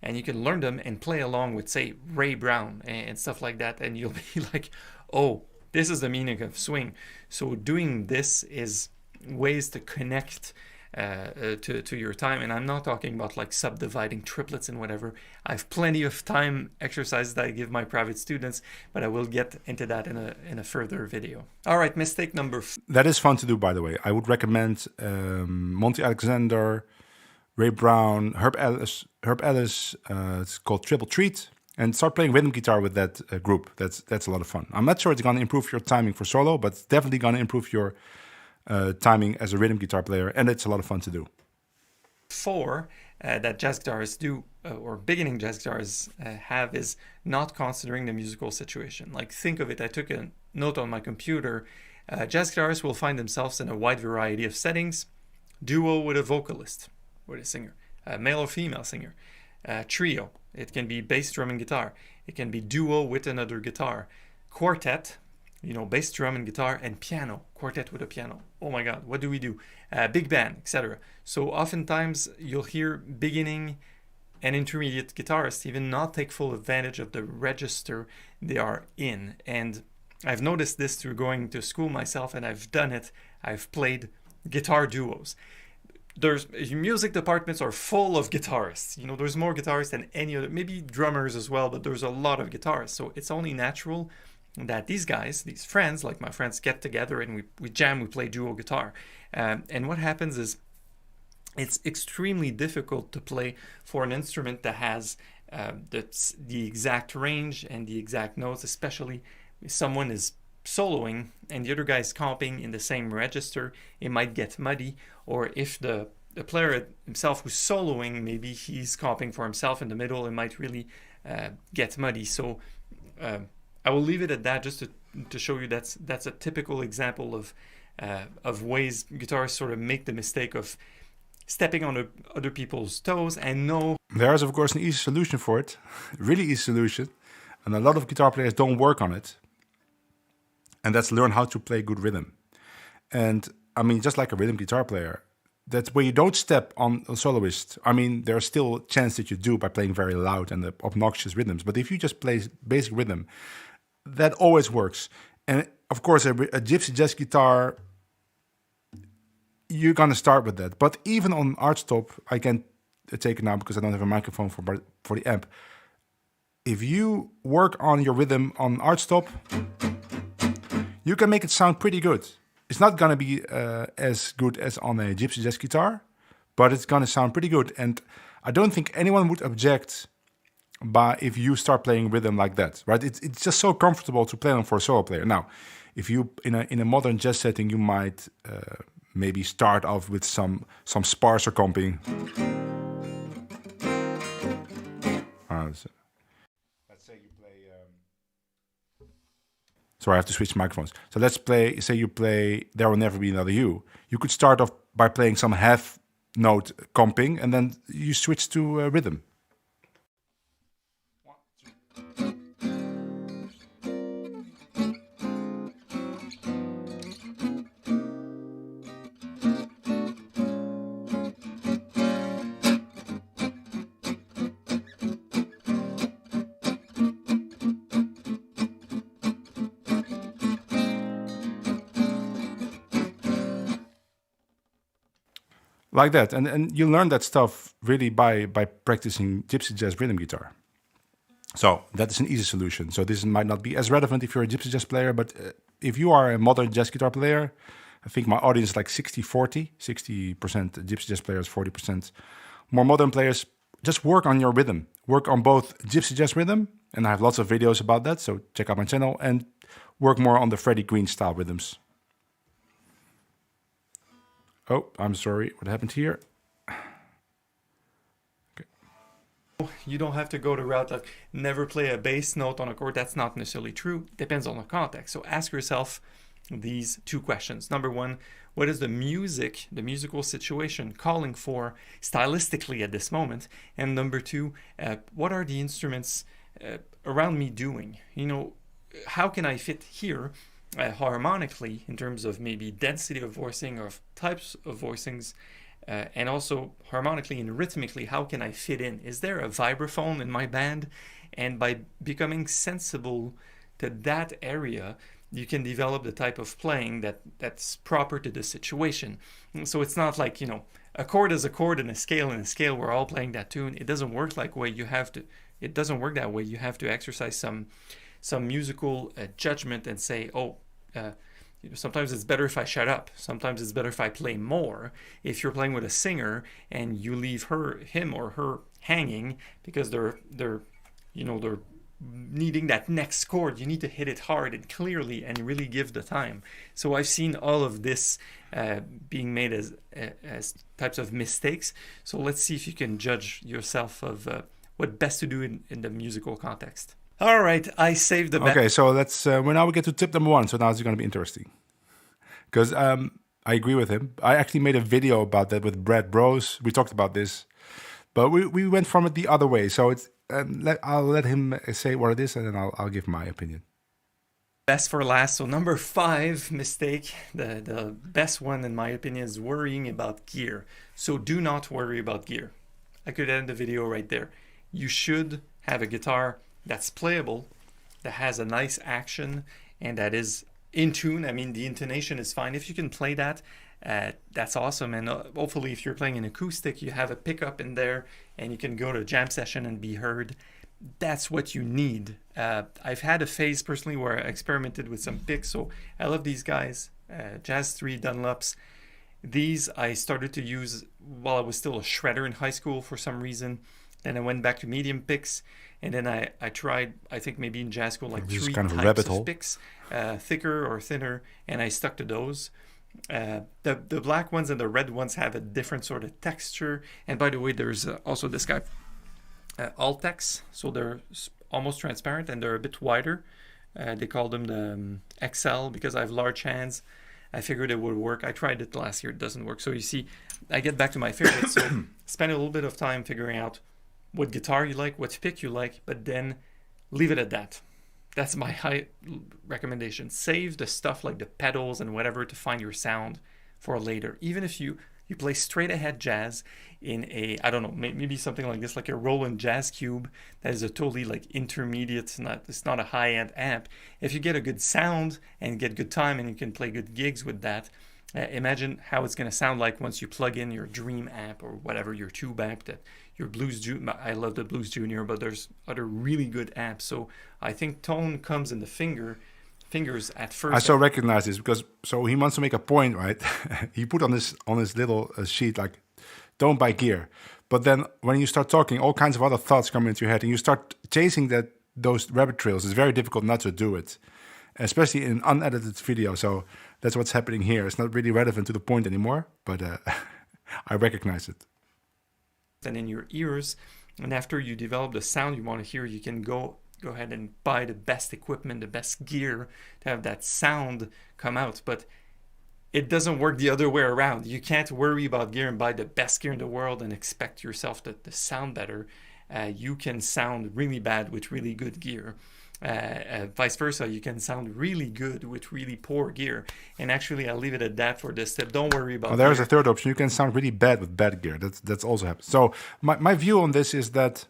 and you can learn them and play along with, say, Ray Brown and stuff like that, and you'll be like, oh, this is the meaning of swing. So doing this is ways to connect to your time, and I'm not talking about like subdividing triplets and whatever. I have plenty of time exercises that I give my private students, but I will get into that in a further video. All right, mistake number 4. That is fun to do, by the way. I would recommend Monty Alexander, Ray Brown, Herb Ellis. It's called Triple Treat, and start playing rhythm guitar with that group. That's a lot of fun. I'm not sure it's going to improve your timing for solo, but it's definitely going to improve your timing as a rhythm guitar player, and it's a lot of fun to do. 4 that jazz guitarists do, or beginning jazz guitarists have, is not considering the musical situation. Like, think of it, I took a note on my computer. Jazz guitarists will find themselves in a wide variety of settings: duo with a vocalist, with a singer, male or female singer, trio, it can be bass, drum, and guitar, it can be duo with another guitar, quartet, you know, bass, drum, and guitar, and piano, quartet with a piano. Oh my God, what do we do? Big band, etc. So oftentimes you'll hear beginning and intermediate guitarists even not take full advantage of the register they are in. And I've noticed this through going to school myself, and I've done it. I've played guitar duos. There's music departments are full of guitarists. You know, there's more guitarists than any other, maybe drummers as well, but there's a lot of guitarists. So it's only natural that these guys, these friends, like my friends, get together and we jam, we play duo guitar. And what happens is it's extremely difficult to play for an instrument that has the exact range and the exact notes, especially if someone is soloing and the other guy is comping in the same register. It might get muddy, or if the player himself who's soloing, maybe he's comping for himself in the middle, it might really get muddy. So I will leave it at that, just to show you that's a typical example of ways guitarists sort of make the mistake of stepping on other people's toes. And there is of course an easy solution for it, really easy solution, and a lot of guitar players don't work on it. And that's learn how to play good rhythm. And I mean, just like a rhythm guitar player, that's where you don't step on a soloist. I mean, there's still a chance that you do by playing very loud and obnoxious rhythms. But if you just play basic rhythm, that always works. And of course, a gypsy jazz guitar, you're gonna start with that. But even on archtop, I can't take it now because I don't have a microphone for the amp. If you work on your rhythm on archtop, you can make it sound pretty good. It's not gonna be as good as on a gypsy jazz guitar, but it's gonna sound pretty good. And I don't think anyone would object if you start playing rhythm like that, right? It's just so comfortable to play on for a solo player. Now, if you in a modern jazz setting, you might maybe start off with some sparser comping. Let's say you play. So I have to switch microphones. So let's say you play There Will Never Be Another You. You could start off by playing some half note comping, and then you switch to rhythm. Like that, and you learn that stuff really by practicing gypsy jazz rhythm guitar. So that is an easy solution. So this might not be as relevant if you're a gypsy jazz player, but if you are a modern jazz guitar player, I think my audience is like 60-40, 60% gypsy jazz players, 40% more modern players. Just work on your rhythm. Work on both gypsy jazz rhythm, and I have lots of videos about that, so check out my channel, and work more on the Freddie Green style rhythms. Oh, I'm sorry. What happened here? Okay. You don't have to go the route of never play a bass note on a chord. That's not necessarily true. Depends on the context. So ask yourself these two questions. Number one, what is the musical situation calling for stylistically at this moment? And number two, what are the instruments around me doing? You know, how can I fit here? Harmonically, in terms of maybe density of voicing or types of voicings, and also harmonically and rhythmically, how can I fit in? Is there a vibraphone in my band? And by becoming sensible to that area, you can develop the type of playing that's proper to the situation. So it's not like, you know, a chord is a chord and a scale we're all playing that tune. It doesn't work that way. It doesn't work that way. You have to exercise some musical judgment and say, sometimes it's better if I shut up. Sometimes it's better if I play more. If you're playing with a singer and you leave him or her hanging because they're needing that next chord, you need to hit it hard and clearly and really give the time. So I've seen all of this being made as types of mistakes. So let's see if you can judge yourself of what best to do in the musical context. All right, I saved the Okay, so let's now we get to tip number one. So now it's going to be interesting, because I agree with him. I actually made a video about that with Brad Bros. We talked about this, but we went from it the other way. So it's I'll let him say what it is, and then I'll give my opinion. Best for last. So number 5 mistake, the best one in my opinion, is worrying about gear. So do not worry about gear. I could end the video right there. You should have a guitar that's playable, that has a nice action, and that is in tune. I mean, the intonation is fine. If you can play that, that's awesome. And hopefully if you're playing an acoustic, you have a pickup in there and you can go to a jam session and be heard. That's what you need. I've had a phase personally where I experimented with some picks. So I love these guys, Jazz 3 Dunlops. These I started to use while I was still a shredder in high school for some reason. Then I went back to medium picks, and then I tried, I think maybe in jazz school, like 3 kind of types of picks, thicker or thinner, and I stuck to those. The black ones and the red ones have a different sort of texture. And by the way, there's also this guy, Altex, so they're almost transparent and they're a bit wider. They call them the XL because I have large hands. I figured it would work. I tried it last year, it doesn't work. So you see, I get back to my favorite. So spend a little bit of time figuring out what guitar you like, what pick you like, but then leave it at that. That's my high recommendation. Save the stuff like the pedals and whatever to find your sound for later. Even if you play straight ahead jazz in a, I don't know, maybe something like this, like a Roland Jazz Cube that is a totally like intermediate, it's not a high-end amp. If you get a good sound and get good time and you can play good gigs with that, imagine how it's going to sound like once you plug in your Dream amp or whatever, your tube amp, that your Blues Junior. I love the Blues Junior, but there's other really good amps. So I think tone comes in the fingers at first. I so recognize this because so he wants to make a point, right? He put on his little sheet like, don't buy gear. But then when you start talking, all kinds of other thoughts come into your head, and you start chasing those rabbit trails. It's very difficult not to do it, especially in an unedited video. So that's what's happening here. It's not really relevant to the point anymore, but I recognize it. And in your ears, and after you develop the sound you want to hear, you can go ahead and buy the best equipment, the best gear to have that sound come out. But it doesn't work the other way around. You can't worry about gear and buy the best gear in the world and expect yourself to sound better. You can sound really bad with really good gear. Vice versa, you can sound really good with really poor gear. And actually, I'll leave it at that for this tip. Don't worry about gear. There's a third option. You can sound really bad with bad gear. That's also happens. So my view on this is that,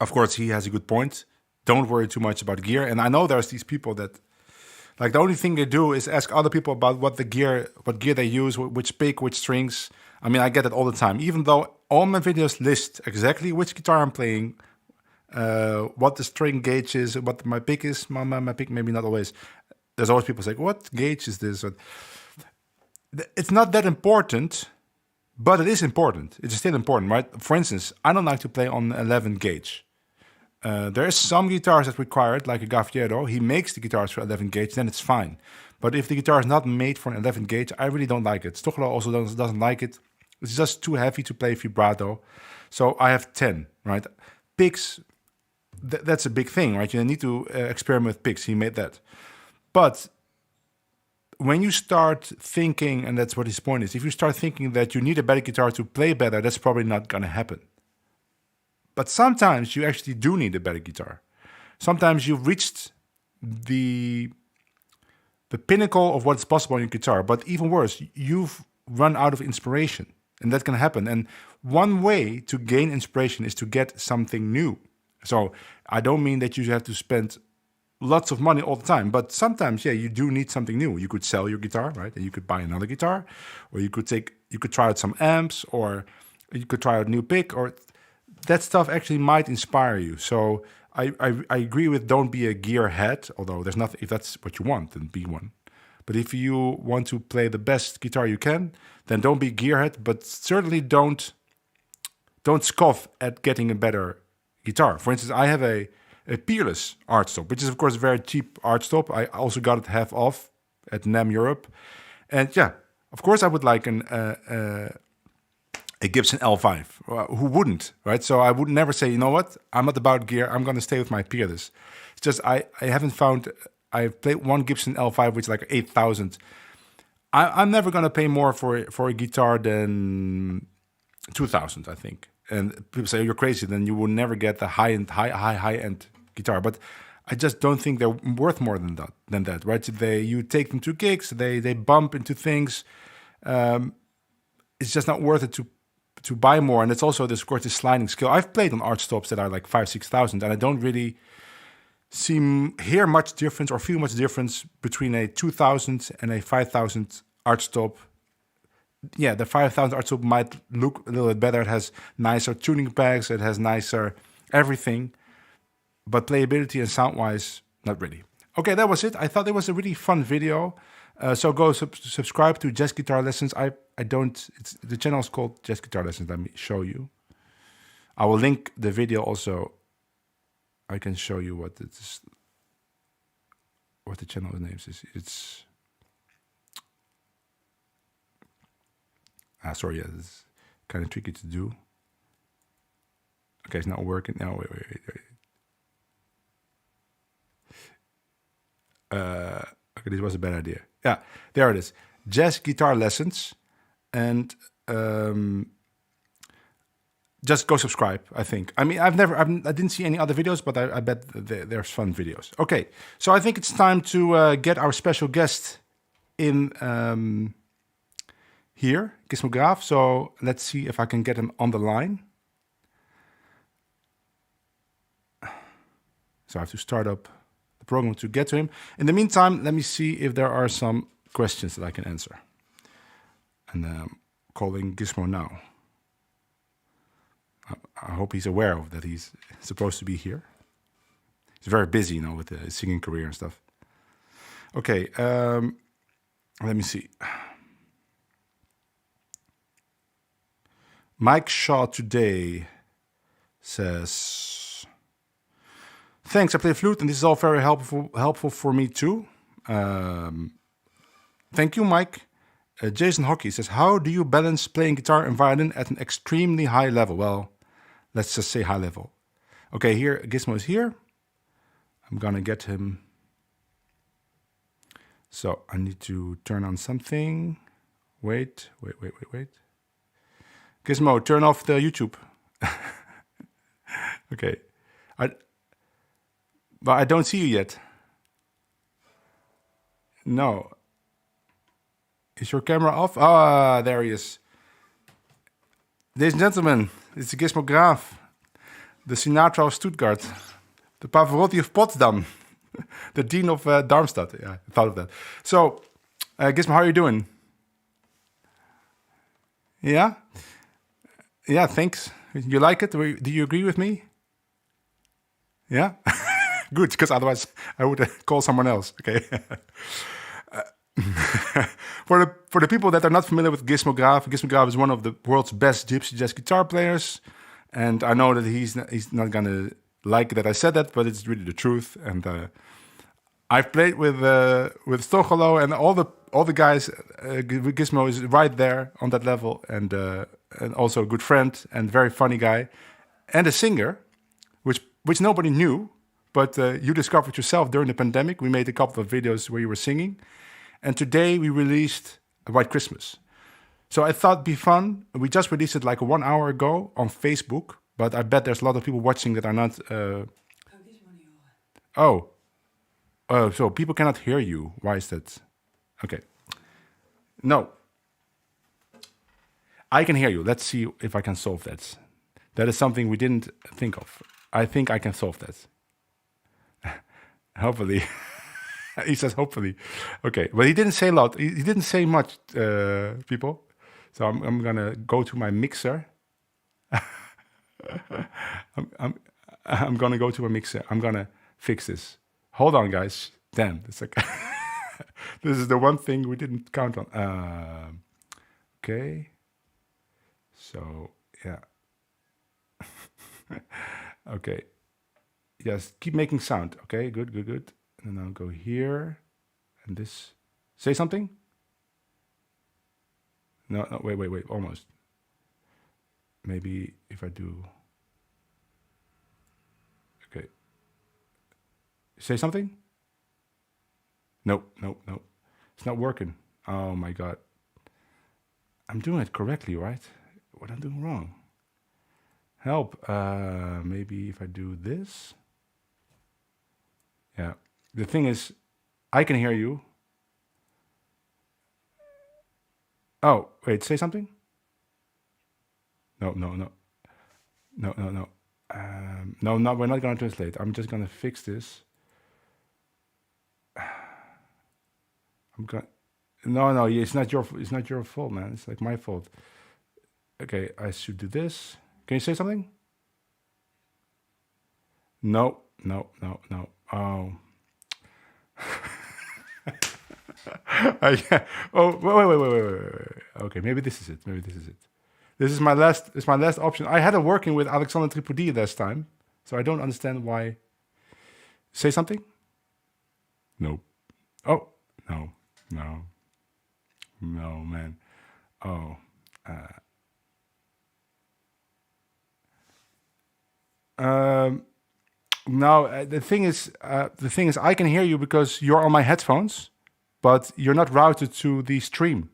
of course, he has a good point. Don't worry too much about gear. And I know there's these people that, like, the only thing they do is ask other people about what gear they use, which pick, which strings. I mean, I get it all the time. Even though all my videos list exactly which guitar I'm playing, what the string gauge is, what my pick is. My pick, maybe not always. There's always people saying, what gauge is this? It's not that important, but it is important. It's still important, right? For instance, I don't like to play on 11 gauge. There is some guitars that require it, like a Gaffiero. He makes the guitars for 11 gauge, then it's fine. But if the guitar is not made for an 11 gauge, I really don't like it. Stochler also doesn't like it. It's just too heavy to play vibrato. So I have 10, right? Picks, that's a big thing, right? You need to experiment with picks. He made that. But when you start thinking, and that's what his point is, if you start thinking that you need a better guitar to play better, that's probably not going to happen. But sometimes you actually do need a better guitar. Sometimes you've reached the pinnacle of what's possible on your guitar. But even worse, you've run out of inspiration. And that can happen. And one way to gain inspiration is to get something new. So I don't mean that you have to spend lots of money all the time. But sometimes, yeah, you do need something new. You could sell your guitar, right? And you could buy another guitar. Or you could try out some amps. Or you could try out a new pick. Or that stuff actually might inspire you. So I agree with don't be a gearhead, although there's nothing, if that's what you want, then be one. But if you want to play the best guitar you can, then don't be gearhead, but certainly don't scoff at getting a better guitar. For instance, I have a Peerless archtop, which is of course a very cheap archtop. I also got it half off at NAMM Europe. And yeah, of course I would like a Gibson L5. Who wouldn't, right? So I would never say, you know what, I'm not about gear, I'm going to stay with my Peerless. It's just I haven't found, I've played one Gibson L5, which is like 8,000. I'm never going to pay more for a guitar than 2,000, I think. And people say, you're crazy, then you will never get the high-end guitar. But I just don't think they're worth more than that, right? You take them to gigs, they bump into things. It's just not worth it to buy more. And it's also this, of course, this sliding scale. I've played on arch tops that are like 5,000-6,000, and I don't really hear much difference or feel much difference between a 2,000 and a 5,000 arch top. Yeah, the 5,000 arch top might look a little bit better. It has nicer tuning pegs, it has nicer everything, but playability and sound-wise, not really. Okay, that was it. I thought it was a really fun video. So go subscribe to Jazz Guitar Lessons. The channel is called Jazz Guitar Lessons. Let me show you. I will link the video also. I can show you what the channel name is. It's sorry, yeah, it's kind of tricky to do. Okay, it's not working now. Wait. Okay, this was a bad idea. Yeah, there it is. Jazz Guitar Lessons, and just go subscribe. I think. I mean, I didn't see any other videos, but I bet there's fun videos. Okay, so I think it's time to get our special guest in here, Gismo Graf. So let's see if I can get him on the line. So I have to start up the program to get to him. In the meantime, let me see if there are some questions that I can answer. And calling Gismo now. I hope he's aware of that he's supposed to be here. He's very busy, you know, with his singing career and stuff. Okay, let me see. Mike Shaw today says, thanks, I play flute and this is all very helpful for me too. Thank you, Mike. Jason Hockey says, how do you balance playing guitar and violin at an extremely high level? Well, let's just say high level. Okay, here, Gismo is here. I'm gonna get him. So I need to turn on something. Wait. Gismo, turn off the YouTube. Okay. But I don't see you yet. No. Is your camera off? Ah, there he is. Ladies and gentlemen, it's Gismo Graf, the Sinatra of Stuttgart, the Pavarotti of Potsdam, the Dean of Darmstadt. Yeah, I thought of that. So, Gismo, how are you doing? Yeah? Yeah, thanks. You like it? Do you agree with me? Yeah? Good, because otherwise I would call someone else. Okay. For the people that are not familiar with Gismo Graf is one of the world's best gypsy jazz guitar players, and I know that he's not gonna like that I said that, but it's really the truth. And I've played with Stocholo and all the guys. Gismo is right there on that level, and also a good friend and very funny guy, and a singer, which nobody knew, but you discovered yourself during the pandemic. We made a couple of videos where you were singing. And today we released White Christmas. So I thought it'd be fun. We just released it like 1 hour ago on Facebook, but I bet there's a lot of people watching that are not... so people cannot hear you. Why is that? Okay. No. I can hear you. Let's see if I can solve that. That is something we didn't think of. I think I can solve that. Hopefully. He says hopefully. Okay, but he didn't say a lot. He didn't say much, people. So I'm gonna go to my mixer. I'm gonna go to my mixer. I'm gonna fix this. Hold on, guys. Damn, it's like this is the one thing we didn't count on. Okay. So yeah. Okay. Yes, keep making sound. Okay, good. And then I'll go here, and this. Say something? No, wait, almost. Maybe if I do... Okay. Say something? No. It's not working. Oh my God. I'm doing it correctly, right? What I'm doing wrong? Help. Maybe if I do this... Yeah. The thing is, I can hear you. Oh, wait, say something? No. No, we're not going to translate. I'm just going to fix this. No, it's not your fault, man. It's like my fault. Okay, I should do this. Can you say something? No. Oh. Yeah. Oh, wait. Okay, maybe this is it. This is my last option. I had it working with Alexander Tripodi last time, so I don't understand why. Say something? No. Oh, no, man. Oh. No, the thing is, I can hear you because you're on my headphones, but you're not routed to the stream.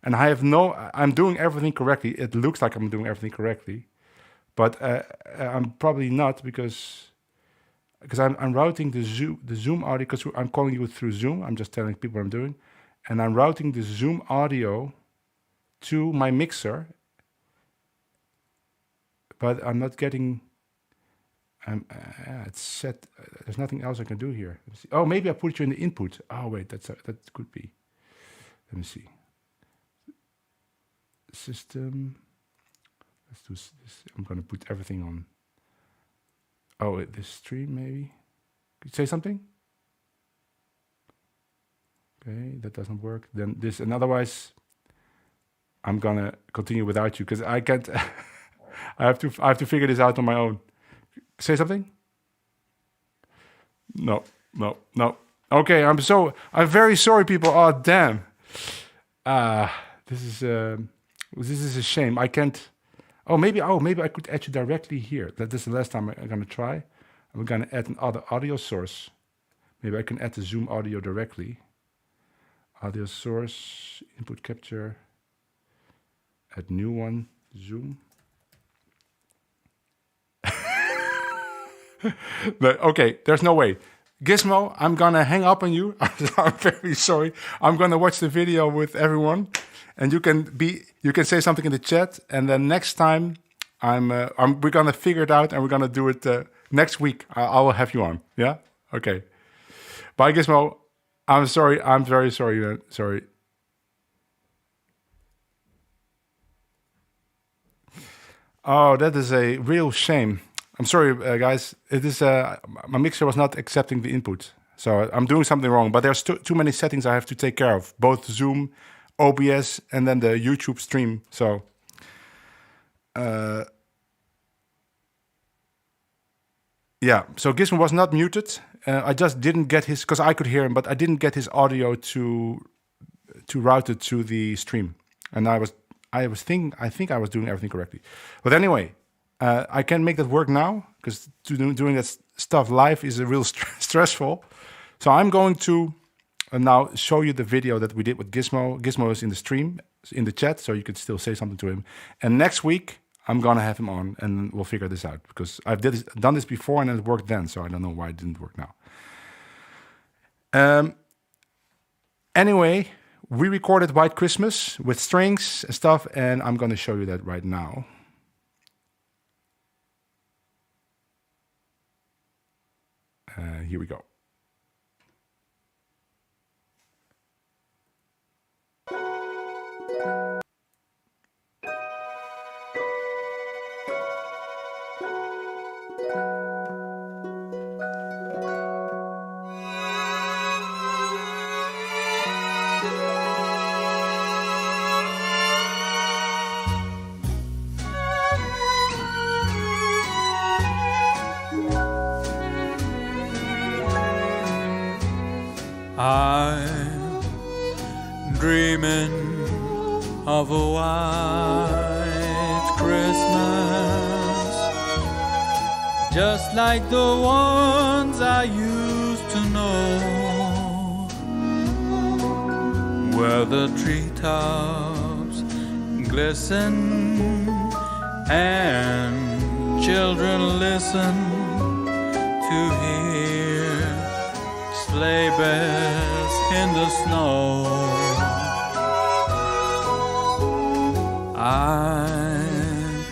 And I'm doing everything correctly. It looks like I'm doing everything correctly, but I'm probably not because I'm routing the Zoom audio, because I'm calling you through Zoom. I'm just telling people what I'm doing, and I'm routing the Zoom audio to my mixer, but I'm not getting. It's set. There's nothing else I can do here. Oh, maybe I put you in the input. Oh wait, that could be. Let me see. System. Let's do this. I'm gonna put everything on. Oh, this stream maybe. Could you say something? Okay, that doesn't work. Then this, and otherwise, I'm gonna continue without you because I can't. I have to figure this out on my own. Say something? No. Okay, I'm very sorry, people. Oh damn. This is a shame. I can't. Oh, maybe I could add you directly here. This is the last time I'm gonna try. I'm gonna add another audio source. Maybe I can add the Zoom audio directly. Audio source, input capture. Add new one, Zoom. Okay, there's no way. Gismo, I'm gonna hang up on you. I'm very sorry. I'm gonna watch the video with everyone, and you can say something in the chat, and then next time we're gonna figure it out, and we're gonna do it next week. I will have you on. Yeah. Okay. Bye, Gismo. I'm sorry. I'm very sorry, man. Sorry. Oh, that is a real shame. I'm sorry, guys. It is my mixer was not accepting the input, so I'm doing something wrong. But there's too many settings I have to take care of, both Zoom, OBS, and then the YouTube stream. So, yeah. So Gismo was not muted. I just didn't get his, because I could hear him, but I didn't get his audio to route it to the stream. And I think I was doing everything correctly. But anyway. I can make that work now because doing that stuff live is a real stressful. So I'm going to now show you the video that we did with Gismo. Gismo is in the stream, in the chat, so you could still say something to him. And next week, I'm going to have him on and we'll figure this out because I've done this before and it worked then. So I don't know why it didn't work now. Anyway, we recorded White Christmas with strings and stuff, and I'm going to show you that right now. Here we go. I'm dreaming of a white Christmas, just like the ones I used to know, where the treetops glisten and children listen to hear sleigh bells in the snow. I'm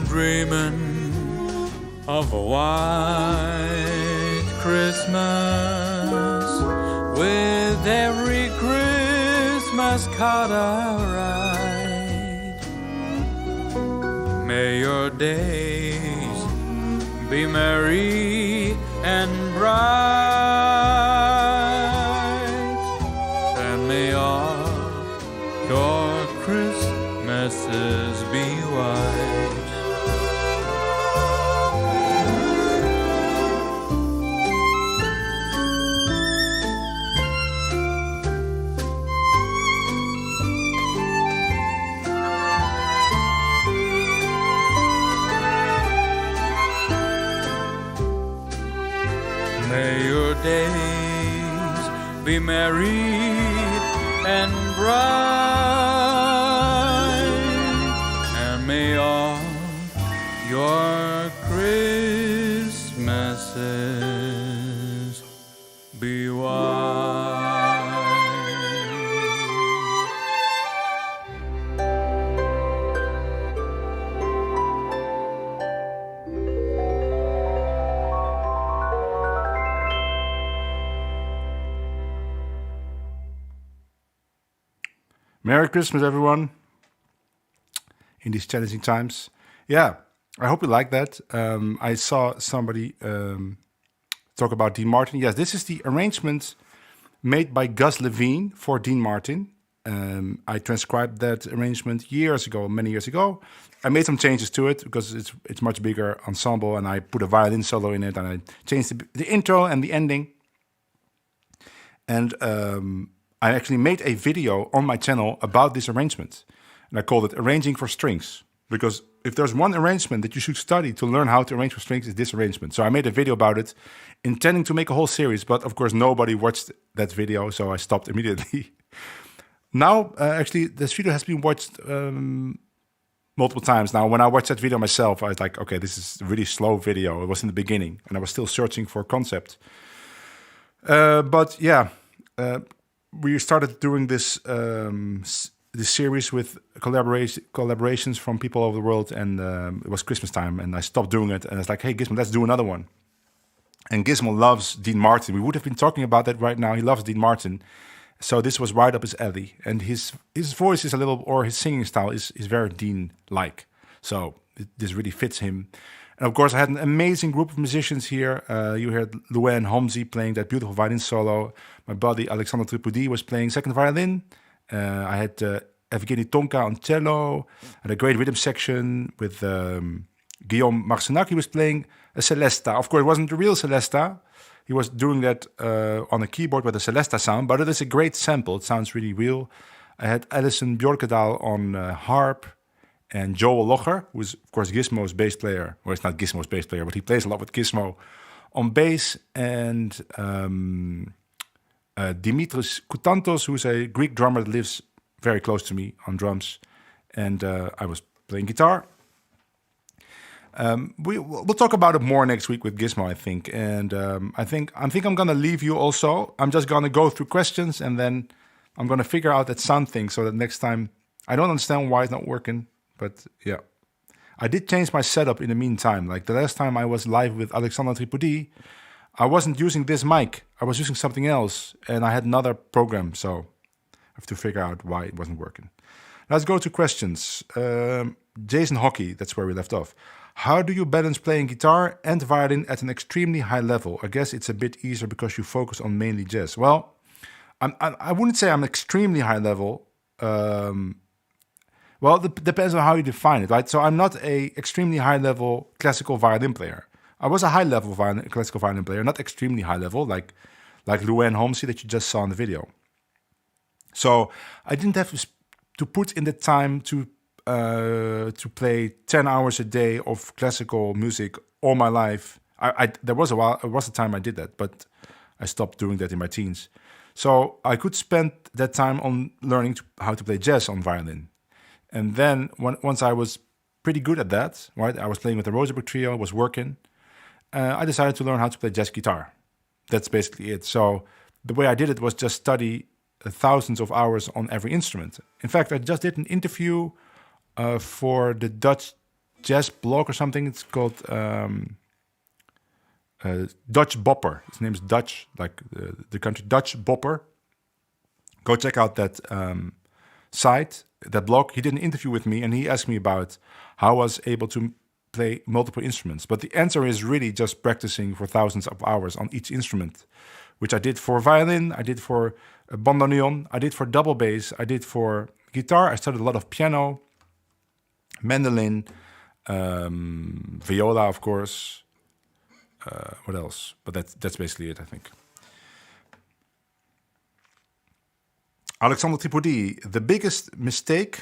dreaming of a white Christmas with every Christmas card I write. May your days be merry and bright, and may all your Christmases be white. May your days be merry and bright, and may all your Christmases be white. Merry Christmas, everyone, in these challenging times. Yeah, I hope you like that. I saw somebody talk about Dean Martin. Yes, this is the arrangement made by Gus Levine for Dean Martin. I transcribed that arrangement many years ago. I made some changes to it because it's much bigger ensemble, and I put a violin solo in it, and I changed the intro and the ending. And I actually made a video on my channel about this arrangement. And I called it Arranging for Strings. Because if there's one arrangement that you should study to learn how to arrange for strings, it's this arrangement. So I made a video about it, intending to make a whole series. But of course, nobody watched that video, so I stopped immediately. Now, actually, this video has been watched multiple times. Now, when I watched that video myself, I was like, okay, this is a really slow video. It was in the beginning, and I was still searching for a concept. But yeah, we started doing this series with collaborations from people all over the world, and it was Christmas time, and I stopped doing it, and it's like, hey, Gismo, let's do another one. And Gismo loves Dean Martin. We would have been talking about that right now. He loves Dean Martin. So this was right up his alley. And his voice is a little, or his singing style is very Dean-like. So this really fits him. And of course, I had an amazing group of musicians here. You heard Luan Homzi playing that beautiful violin solo. My buddy Alexander Tripodi was playing second violin. I had Evgeny Tonka on cello. I had a great rhythm section with Guillaume Marcinaki was playing a celesta. Of course, it wasn't the real celesta. He was doing that on a keyboard with a celesta sound, but it is a great sample. It sounds really real. I had Alison Bjorkedal on harp, and Joel Locher, who is, of course, Gizmo's bass player. Well, it's not Gizmo's bass player, but he plays a lot with Gizmo on bass. And Dimitris Koutantos, who's a Greek drummer that lives very close to me on drums. And I was playing guitar. We'll talk about it more next week with Gizmo, I think. And I think I'm going to leave you also. I'm just going to go through questions, and then I'm going to figure out that sound thing so that next time I don't understand why it's not working. But yeah, I did change my setup in the meantime. Like the last time I was live with Alexander Tripodi, I wasn't using this mic. I was using something else, and I had another program. So I have to figure out why it wasn't working. Let's go to questions. Jason Hockey, that's where we left off. How do you balance playing guitar and violin at an extremely high level? I guess it's a bit easier because you focus on mainly jazz. Well, I wouldn't say I'm extremely high level. Well, it depends on how you define it, right? So I'm not a extremely high level classical violin player. I was a high level classical violin player, not extremely high level, like Luan Homsi that you just saw in the video. So I didn't have to put in the time to play 10 hours a day of classical music all my life. There was a time I did that, but I stopped doing that in my teens. So I could spend that time on learning how to play jazz on violin. And then once I was pretty good at that, right? I was playing with the Rosenberg Trio, was working. I decided to learn how to play jazz guitar. That's basically it. So the way I did it was just study thousands of hours on every instrument. In fact, I just did an interview for the Dutch jazz blog or something. It's called Dutch Bopper. His name is Dutch, like the country Dutch Bopper. Go check out that site, that blog. He did an interview with me, and he asked me about how I was able to play multiple instruments. But the answer is really just practicing for thousands of hours on each instrument, which I did for violin, I did for bandoneon, I did for double bass, I did for guitar. I studied a lot of piano, mandolin, viola, of course. What else? But that's basically it, I think. Alexander Tripodi, the biggest mistake,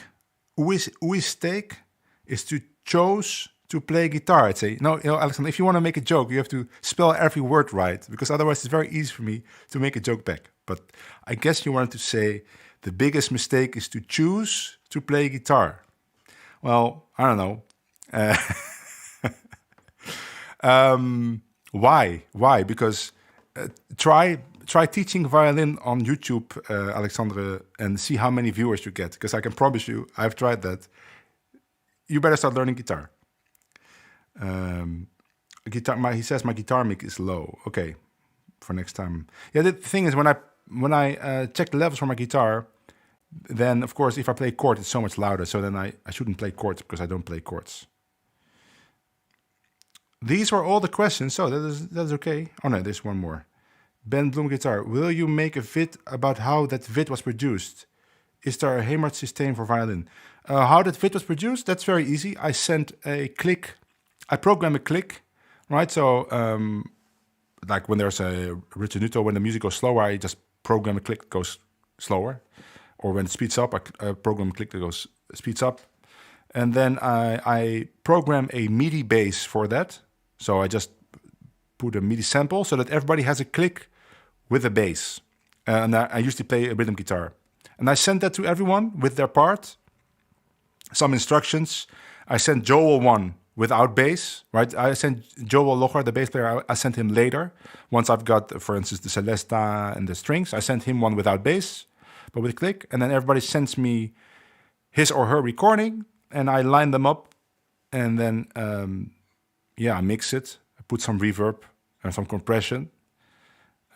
is to choose to play guitar. I'd say, no, Alexander, if you want to make a joke, you have to spell every word right, because otherwise it's very easy for me to make a joke back. But I guess you wanted to say the biggest mistake is to choose to play guitar. Well, I don't know. Why? Because try teaching violin on YouTube, Alexandre, and see how many viewers you get. Because I can promise you, I've tried that. You better start learning guitar. He says my guitar mic is low. Okay, for next time. Yeah, the thing is, when I check the levels for my guitar, then of course if I play chord, it's so much louder. So then I shouldn't play chords because I don't play chords. These were all the questions, so that's okay. Oh no, there's one more. Ben Bloom guitar. Will you make a vid about how that vid was produced? Is there a Hammond system for violin? How that vid was produced? That's very easy. I sent a click. I program a click, right? So, like when there's a ritenuto, when the music goes slower, I just program a click that goes slower. Or when it speeds up, I program a click that speeds up. And then I program a MIDI bass for that. So I just put a MIDI sample so that everybody has a click with a bass. And I usually play a rhythm guitar. And I send that to everyone with their part. Some instructions. I sent Joel one without bass, right? I sent Joel Locher, the bass player, I sent him later. Once I've got, for instance, the Celesta and the strings, I sent him one without bass, but with a click. And then everybody sends me his or her recording, and I line them up. And then, I mix it. I put some reverb and some compression.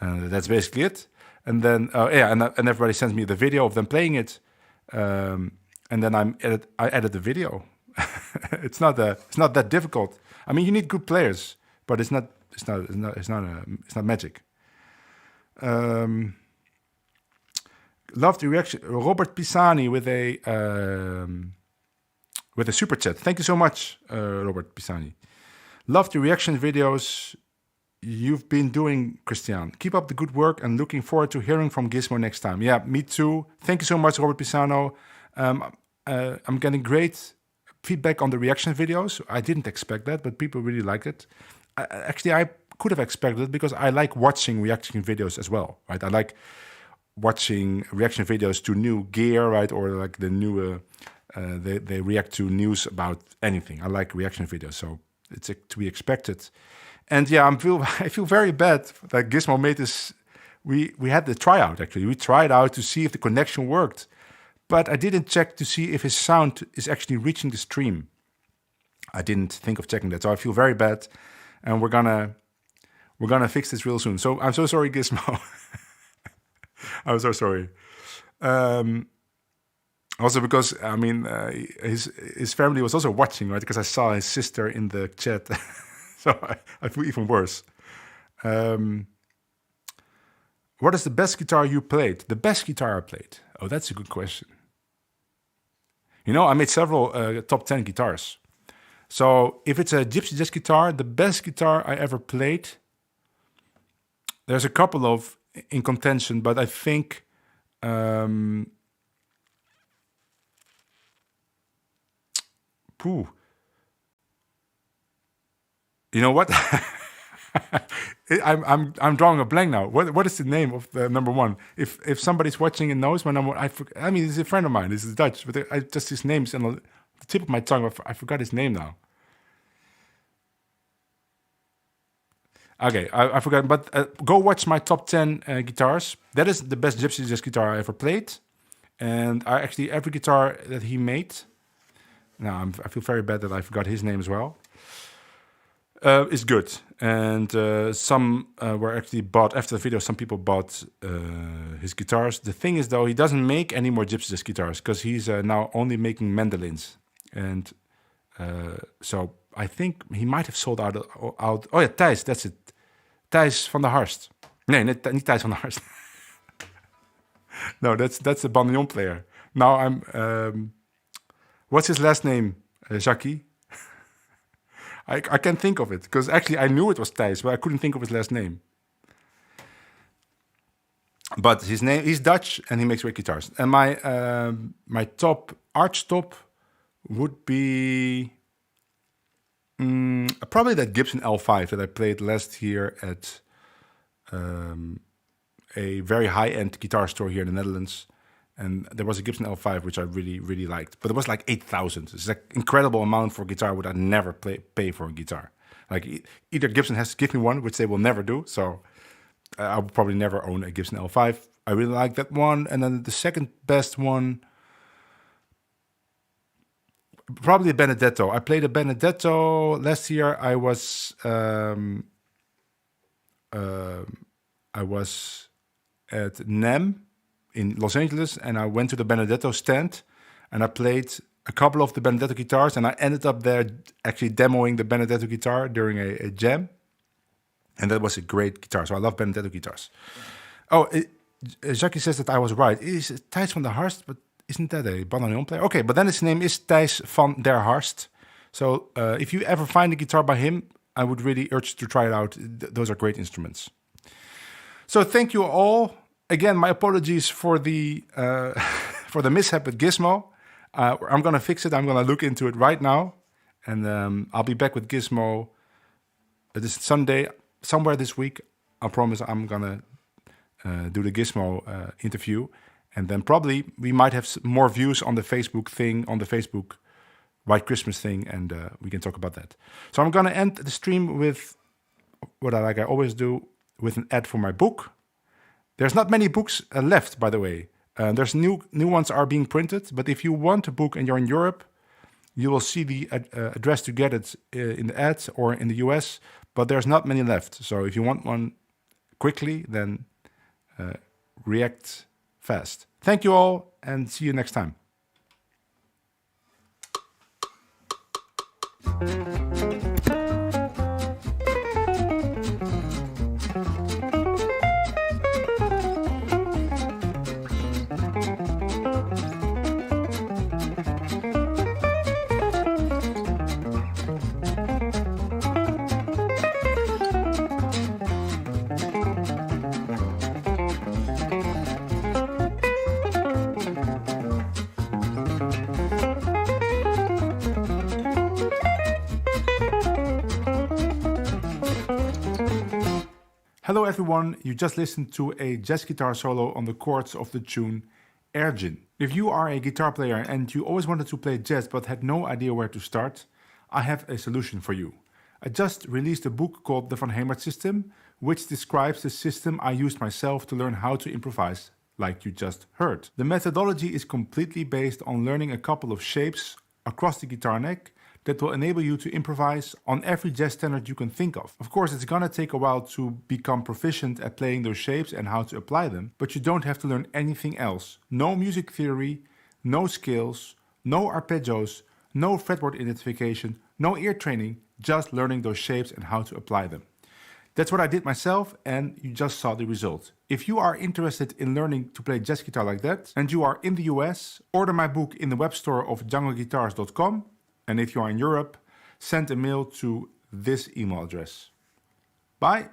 That's basically it. And then, and everybody sends me the video of them playing it. And then I edit the video. It's not that difficult. I mean, you need good players, but it's not magic. Love the reaction, Robert Pisani with a super chat. Thank you so much, Robert Pisani. Love the reaction videos you've been doing, Christian. Keep up the good work and looking forward to hearing from Gismo next time. Yeah, me too. Thank you so much, Robert Pisano. I'm getting great feedback on the reaction videos. I didn't expect that, but people really like it. Actually, I could have expected it because I like watching reaction videos as well, right? I like watching reaction videos to new gear, right? Or like the new, they react to news about anything. I like reaction videos, so it's to be expected. And yeah, I feel very bad that Gismo made this. We had the tryout, actually. We tried out to see if the connection worked. But I didn't check to see if his sound is actually reaching the stream. I didn't think of checking that, so I feel very bad. And we're gonna fix this real soon. So I'm so sorry, Gismo. I'm so sorry. Also because I mean his family was also watching, right? Because I saw his sister in the chat, so I feel even worse. What is the best guitar you played? The best guitar I played. Oh, that's a good question. You know, I made several top 10 guitars. So if it's a gypsy jazz guitar, the best guitar I ever played, there's a couple of in contention, but I think you know what? I'm drawing a blank now. What is the name of the number one? If somebody's watching and knows my number, I mean, he's a friend of mine. This is Dutch, but just his name's on the tip of my tongue. I forgot his name now. Okay, I forgot, but go watch my top 10 guitars. That is the best gypsy jazz guitar I ever played. And every guitar that he made, now I feel very bad that I forgot his name as well, is good. And some were actually bought, after the video, some people bought his guitars. The thing is, though, he doesn't make any more gypsy jazz guitars because he's now only making mandolins. And so I think he might have sold out. Oh yeah, Thijs, that's it. Thijs van der Harst. Nee, niet Thijs van der Harst. No, that's the bandoneon player. Now I'm... what's his last name, Jackie? I can't think of it, because actually I knew it was Thijs, but I couldn't think of his last name. But his name, he's Dutch, and he makes great guitars. And my top, arch top, would be... probably that Gibson L5 that I played last year at a very high-end guitar store here in the Netherlands. And there was a Gibson L5 which I really, really liked. But it was like 8,000. It's like incredible amount for a guitar would I never pay for a guitar. Like either Gibson has to give me one, which they will never do. So I would probably never own a Gibson L5. I really like that one. And then the second best one... probably a Benedetto. I played a Benedetto last year. I was at NAMM in Los Angeles, and I went to the Benedetto stand, and I played a couple of the Benedetto guitars, and I ended up there actually demoing the Benedetto guitar during a jam, and that was a great guitar. So I love Benedetto guitars. Oh, Jackie says that I was right. It is Thijs van der Harst, but isn't that a bandoneon player? Okay, but then his name is Thijs van der Harst. So if you ever find a guitar by him, I would really urge you to try it out. Those are great instruments. So thank you all. Again, my apologies for the mishap with Gismo. I'm going to fix it. I'm going to look into it right now. And I'll be back with Gismo this Sunday, somewhere this week. I promise I'm going to do the Gismo interview. And then probably we might have more views on the Facebook thing, on the Facebook White Christmas thing, and we can talk about that. So I'm going to end the stream with what I always do, with an ad for my book. There's not many books left, by the way. There's new ones are being printed, but if you want a book and you're in Europe, you will see the address to get it in the ad or in the US, but there's not many left. So if you want one quickly, then react fast. Thank you all, and see you next time. Hello everyone, you just listened to a jazz guitar solo on the chords of the tune Argentine. If you are a guitar player and you always wanted to play jazz but had no idea where to start, I have a solution for you. I just released a book called The Van Hemert System, which describes the system I used myself to learn how to improvise, like you just heard. The methodology is completely based on learning a couple of shapes across the guitar neck that will enable you to improvise on every jazz standard you can think of. Of course, it's gonna take a while to become proficient at playing those shapes and how to apply them, but you don't have to learn anything else. No music theory, no scales, no arpeggios, no fretboard identification, no ear training, just learning those shapes and how to apply them. That's what I did myself, and you just saw the result. If you are interested in learning to play jazz guitar like that, and you are in the US, order my book in the web store of jungleguitars.com. And if you are in Europe, send a mail to this email address. Bye!